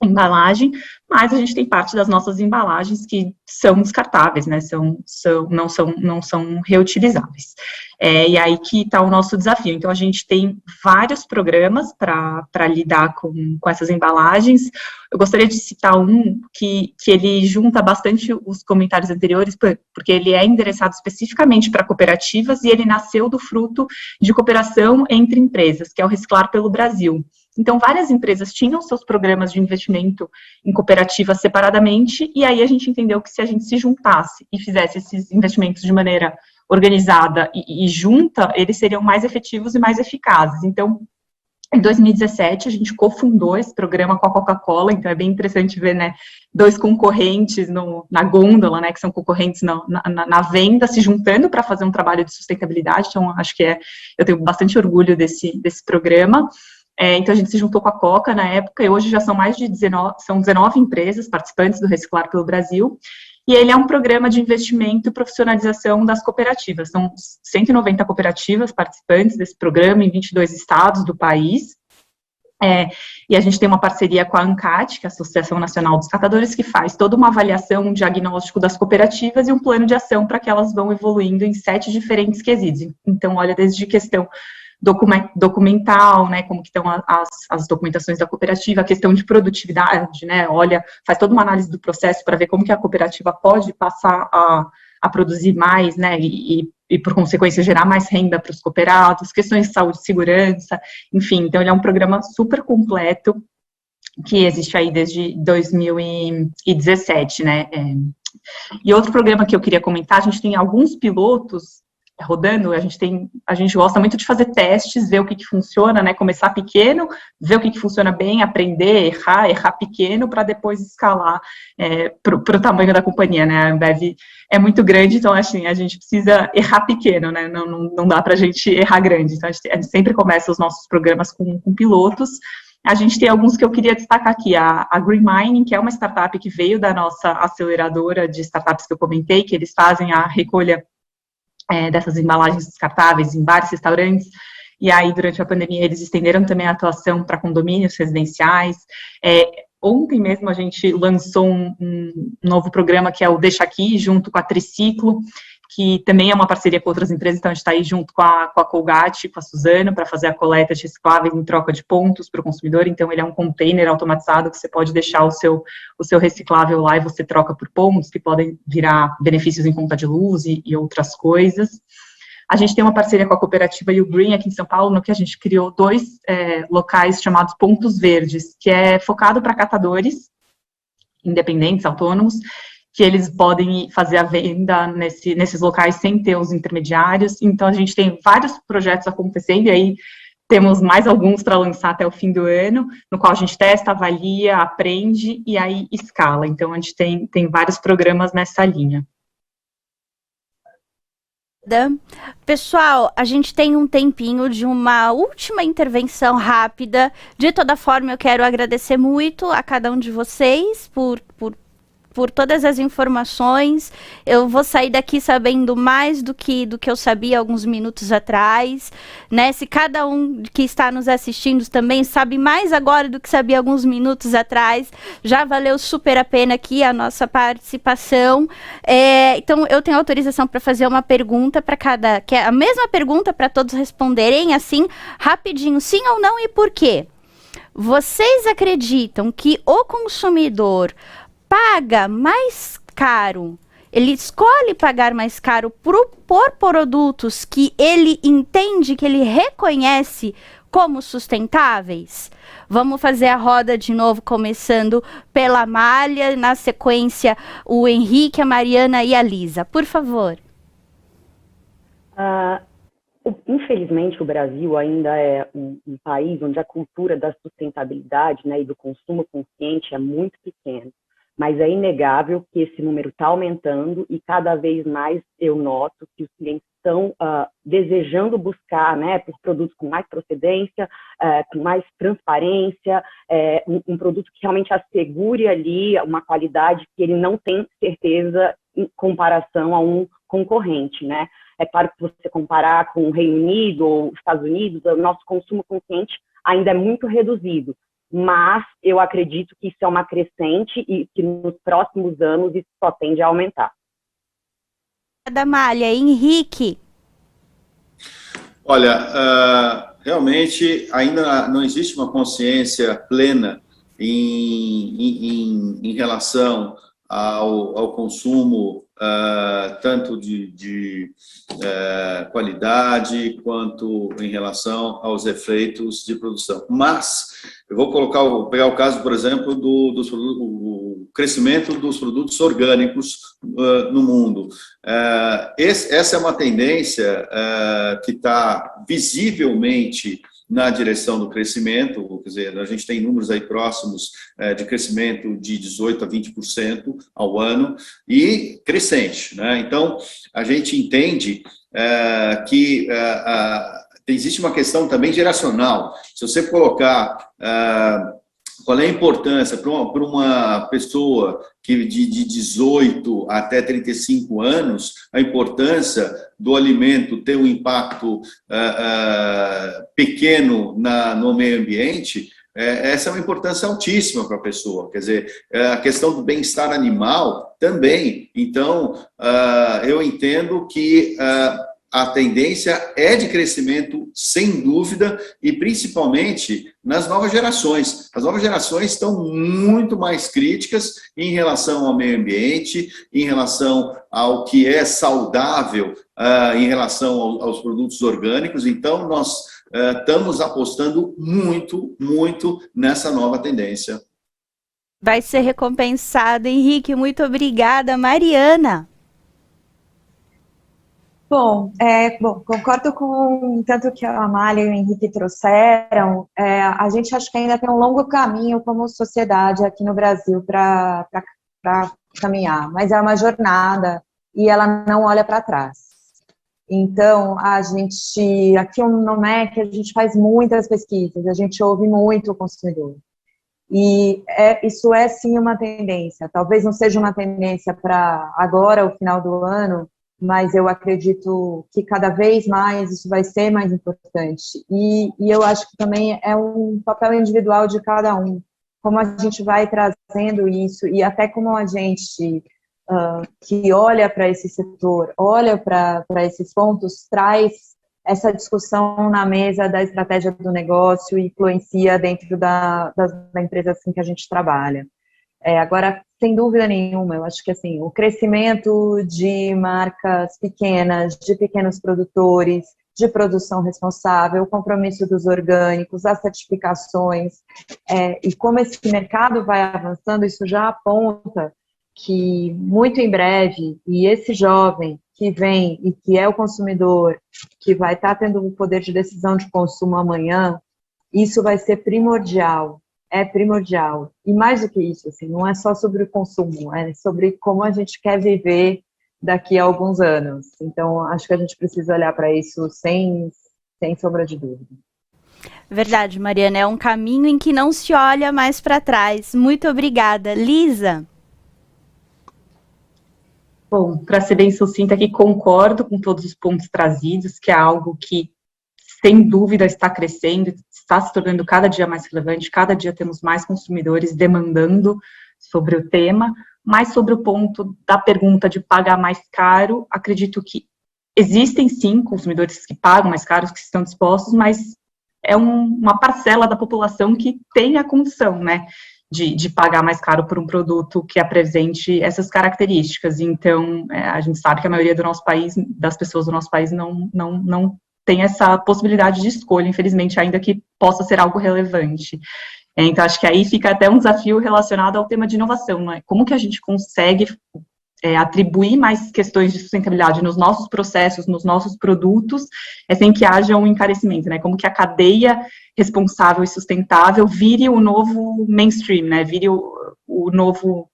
embalagem, mas a gente tem parte das nossas embalagens que são descartáveis, né, não são reutilizáveis. E aí que está o nosso desafio. Então, a gente tem vários programas para lidar com essas embalagens. Eu gostaria de citar um que ele junta bastante os comentários anteriores, porque ele é endereçado especificamente para cooperativas e ele nasceu do fruto de cooperação entre empresas, que é o Reciclar pelo Brasil. Então, várias empresas tinham seus programas de investimento em cooperativas separadamente, e aí a gente entendeu que se a gente se juntasse e fizesse esses investimentos de maneira organizada e junta, eles seriam mais efetivos e mais eficazes. Então, em 2017, a gente cofundou esse programa com a Coca-Cola, então é bem interessante ver, né, dois concorrentes na gôndola, né, que são concorrentes na venda, se juntando para fazer um trabalho de sustentabilidade. Então, acho que eu tenho bastante orgulho desse programa. Então, a gente se juntou com a Coca na época, e hoje já são mais de 19 empresas participantes do Reciclar pelo Brasil, e ele é um programa de investimento e profissionalização das cooperativas. São 190 cooperativas participantes desse programa em 22 estados do país, e a gente tem uma parceria com a ANCAT, que é a Associação Nacional dos Catadores, que faz toda uma avaliação, um diagnóstico das cooperativas e um plano de ação para que elas vão evoluindo em 7 diferentes quesitos. Então, olha, desde questão documental, né, como que estão as documentações da cooperativa, a questão de produtividade, né, olha, faz toda uma análise do processo para ver como que a cooperativa pode passar a produzir mais, né, e por consequência gerar mais renda para os cooperados, questões de saúde e segurança, enfim, então ele é um programa super completo, que existe aí desde 2017, né? E outro programa que eu queria comentar, a gente tem alguns pilotos rodando, a gente gosta muito de fazer testes, ver o que funciona, né? Começar pequeno, ver o que funciona bem, aprender, errar pequeno, para depois escalar para o tamanho da companhia, né? A Ambev é muito grande, então assim, a gente precisa errar pequeno, né? Não dá para a gente errar grande. Então a gente sempre começa os nossos programas com pilotos. A gente tem alguns que eu queria destacar aqui, a Green Mining, que é uma startup que veio da nossa aceleradora de startups que eu comentei, que eles fazem a recolha dessas embalagens descartáveis em vários restaurantes, e aí durante a pandemia eles estenderam também a atuação para condomínios residenciais. Ontem mesmo a gente lançou um novo programa que é o Deixa Aqui, junto com a Triciclo, que também é uma parceria com outras empresas, então a gente está aí junto com a Colgate, com a Suzano, para fazer a coleta de recicláveis em troca de pontos para o consumidor. Então ele é um container automatizado que você pode deixar o seu reciclável lá e você troca por pontos, que podem virar benefícios em conta de luz e outras coisas. A gente tem uma parceria com a cooperativa You Green aqui em São Paulo, no que a gente criou 2 locais chamados Pontos Verdes, que é focado para catadores independentes, autônomos, que eles podem fazer a venda nesses locais sem ter os intermediários. Então, a gente tem vários projetos acontecendo, e aí temos mais alguns para lançar até o fim do ano, no qual a gente testa, avalia, aprende e aí escala. Então, a gente tem vários programas nessa linha. Pessoal, a gente tem um tempinho de uma última intervenção rápida. De toda forma, eu quero agradecer muito a cada um de vocês por todas as informações. Eu vou sair daqui sabendo mais do que eu sabia alguns minutos atrás, né? Se cada um que está nos assistindo também sabe mais agora do que sabia alguns minutos atrás, já valeu super a pena aqui a nossa participação. Então, eu tenho autorização para fazer uma pergunta para cada, que é a mesma pergunta para todos responderem, assim, rapidinho, sim ou não e por quê? Vocês acreditam que o consumidor paga mais caro, ele escolhe pagar mais caro por produtos que ele entende, que ele reconhece como sustentáveis? Vamos fazer a roda de novo, começando pela Amália, na sequência o Henrique, a Mariana e a Lisa. Por favor. Infelizmente, o Brasil ainda é um país onde a cultura da sustentabilidade, né, e do consumo consciente é muito pequena. Mas é inegável que esse número está aumentando e cada vez mais eu noto que os clientes estão desejando buscar, né, por produtos com mais procedência, com mais transparência, um produto que realmente assegure ali uma qualidade que ele não tem certeza em comparação a um concorrente, né? É claro que se você comparar com o Reino Unido ou Estados Unidos, o nosso consumo consciente ainda é muito reduzido. Mas eu acredito que isso é uma crescente e que nos próximos anos isso só tende a aumentar. Amália, Henrique. Olha, realmente ainda não existe uma consciência plena em relação ao consumo, tanto de qualidade quanto em relação aos efeitos de produção. Mas eu vou pegar o caso, por exemplo, do crescimento dos produtos orgânicos no mundo. Essa é uma tendência que está visivelmente na direção do crescimento, quer dizer, a gente tem números aí próximos de crescimento de 18% a 20% ao ano e crescente, né? Então, a gente entende que existe uma questão também geracional. Se você colocar qual é a importância para uma pessoa que de 18 até 35 anos, a importância do alimento ter um impacto pequeno no meio ambiente, essa é uma importância altíssima para a pessoa. Quer dizer, a questão do bem-estar animal também. Então, eu entendo que a tendência é de crescimento, sem dúvida, e principalmente nas novas gerações. As novas gerações estão muito mais críticas em relação ao meio ambiente, em relação ao que é saudável, em relação aos produtos orgânicos. Então, nós estamos apostando muito, muito nessa nova tendência. Vai ser recompensado, Henrique. Muito obrigada, Mariana. Bom, concordo com tanto que a Amália e o Henrique trouxeram. A gente acha que ainda tem um longo caminho como sociedade aqui no Brasil para caminhar, mas é uma jornada e ela não olha para trás. Então, aqui no MEC, a gente faz muitas pesquisas, a gente ouve muito o consumidor. E isso é sim uma tendência. Talvez não seja uma tendência para agora, o final do ano, mas eu acredito que cada vez mais isso vai ser mais importante. E eu acho que também é um papel individual de cada um, como a gente vai trazendo isso, e até como a gente que olha para esse setor, olha para esses pontos, traz essa discussão na mesa da estratégia do negócio e influencia dentro da empresa assim que a gente trabalha. Agora, sem dúvida nenhuma, eu acho que assim, o crescimento de marcas pequenas, de pequenos produtores, de produção responsável, o compromisso dos orgânicos, as certificações, e como esse mercado vai avançando, isso já aponta que muito em breve, e esse jovem que vem e que é o consumidor, que vai estar tendo o poder de decisão de consumo amanhã, isso vai ser primordial. É primordial. E mais do que isso, assim, não é só sobre o consumo, é sobre como a gente quer viver daqui a alguns anos. Então, acho que a gente precisa olhar para isso sem sombra de dúvida. Verdade, Mariana, é um caminho em que não se olha mais para trás. Muito obrigada. Lisa? Bom, para ser bem sucinta aqui, concordo com todos os pontos trazidos, que é algo que, sem dúvida, está crescendo, está se tornando cada dia mais relevante, cada dia temos mais consumidores demandando sobre o tema, mas sobre o ponto da pergunta de pagar mais caro, acredito que existem sim consumidores que pagam mais caros, que estão dispostos, mas é uma parcela da população que tem a condição, né, de pagar mais caro por um produto que apresente essas características. Então, a gente sabe que a maioria do nosso país, das pessoas do nosso país não tem essa possibilidade de escolha, infelizmente, ainda que possa ser algo relevante. Então, acho que aí fica até um desafio relacionado ao tema de inovação, né? Como que a gente consegue atribuir mais questões de sustentabilidade nos nossos processos, nos nossos produtos, sem que haja um encarecimento, né? Como que a cadeia responsável e sustentável vire o novo mainstream, né? Vire o novo,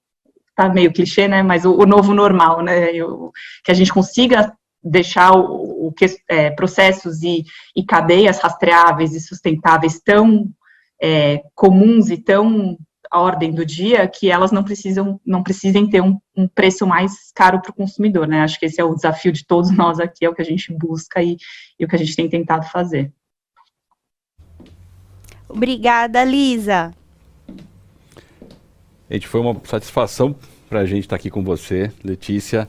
tá meio clichê, né? Mas o novo normal, né? Que a gente consiga deixar processos e cadeias rastreáveis e sustentáveis tão comuns e tão à ordem do dia, que elas não precisem ter um preço mais caro para o consumidor, né? Acho que esse é o desafio de todos nós aqui, é o que a gente busca e o que a gente tem tentado fazer. Obrigada, Lisa. Gente, foi uma satisfação para a gente estar aqui com você, Letícia.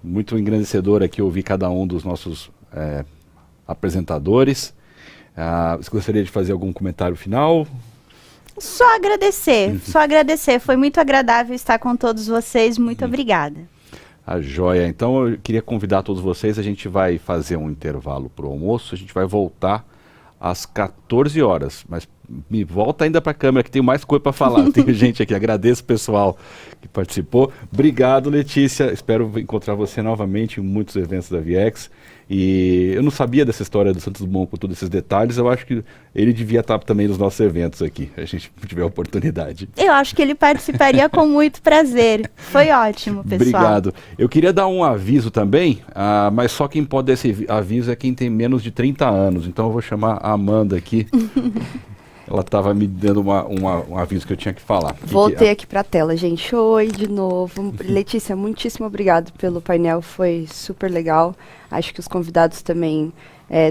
Muito engrandecedor aqui ouvir cada um dos nossos apresentadores. Você gostaria de fazer algum comentário final? Só agradecer. Foi muito agradável estar com todos vocês. Muito obrigada. A joia. Então, eu queria convidar todos vocês. A gente vai fazer um intervalo para o almoço. A gente vai voltar às 14 horas. Mas me volta ainda para a câmera, que tem mais coisa para falar. Tem gente aqui. Agradeço o pessoal que participou. Obrigado, Letícia. Espero encontrar você novamente em muitos eventos da Viex. E eu não sabia dessa história do Santos Dumont com todos esses detalhes. Eu acho que ele devia estar também nos nossos eventos aqui, a gente tiver a oportunidade. Eu acho que ele participaria com muito prazer. Foi ótimo, pessoal. Obrigado. Eu queria dar um aviso também, mas só quem pode dar esse aviso é quem tem menos de 30 anos. Então eu vou chamar a Amanda aqui. Ela estava me dando um aviso que eu tinha que falar. Voltei aqui para a tela, gente. Oi, de novo. Letícia, muitíssimo obrigado pelo painel, foi super legal. Acho que os convidados também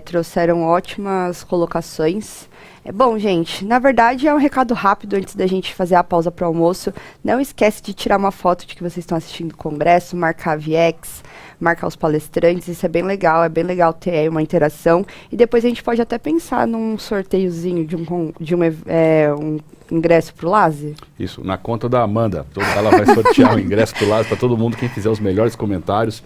trouxeram ótimas colocações. Bom, gente, na verdade é um recado rápido antes da gente fazer a pausa para o almoço. Não esquece de tirar uma foto de que vocês estão assistindo o congresso, marcar a Viex, marcar os palestrantes, isso é bem legal ter aí uma interação. E depois a gente pode até pensar num sorteiozinho de um ingresso para o LASE. Isso, na conta da Amanda. Ela vai sortear o ingresso para o LASE para todo mundo, quem fizer os melhores comentários.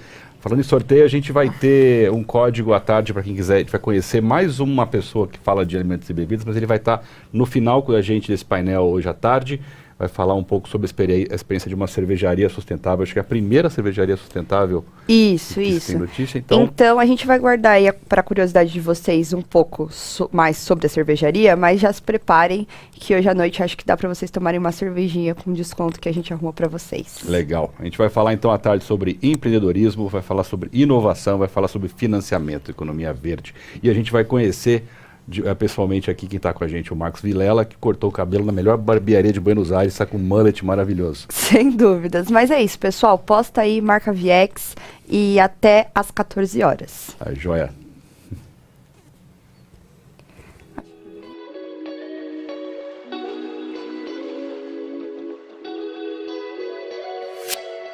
Falando em sorteio, a gente vai ter um código à tarde para quem quiser. A gente vai conhecer mais uma pessoa que fala de alimentos e bebidas, mas ele vai estar no final com a gente desse painel hoje à tarde. Vai falar um pouco sobre a experiência de uma cervejaria sustentável. Acho que é a primeira cervejaria sustentável. Isso. Tem notícia, então. Então, a gente vai guardar aí, para a curiosidade de vocês, um pouco mais sobre a cervejaria, mas já se preparem que hoje à noite acho que dá para vocês tomarem uma cervejinha com desconto que a gente arruma para vocês. Legal. A gente vai falar então à tarde sobre empreendedorismo, vai falar sobre inovação, vai falar sobre financiamento, economia verde. E a gente vai conhecer pessoalmente aqui quem está com a gente, o Marcos Vilela, que cortou o cabelo na melhor barbearia de Buenos Aires, está com um mullet maravilhoso. Sem dúvidas. Mas é isso, pessoal. Posta aí, marca Viex e até às 14 horas. Tá joia.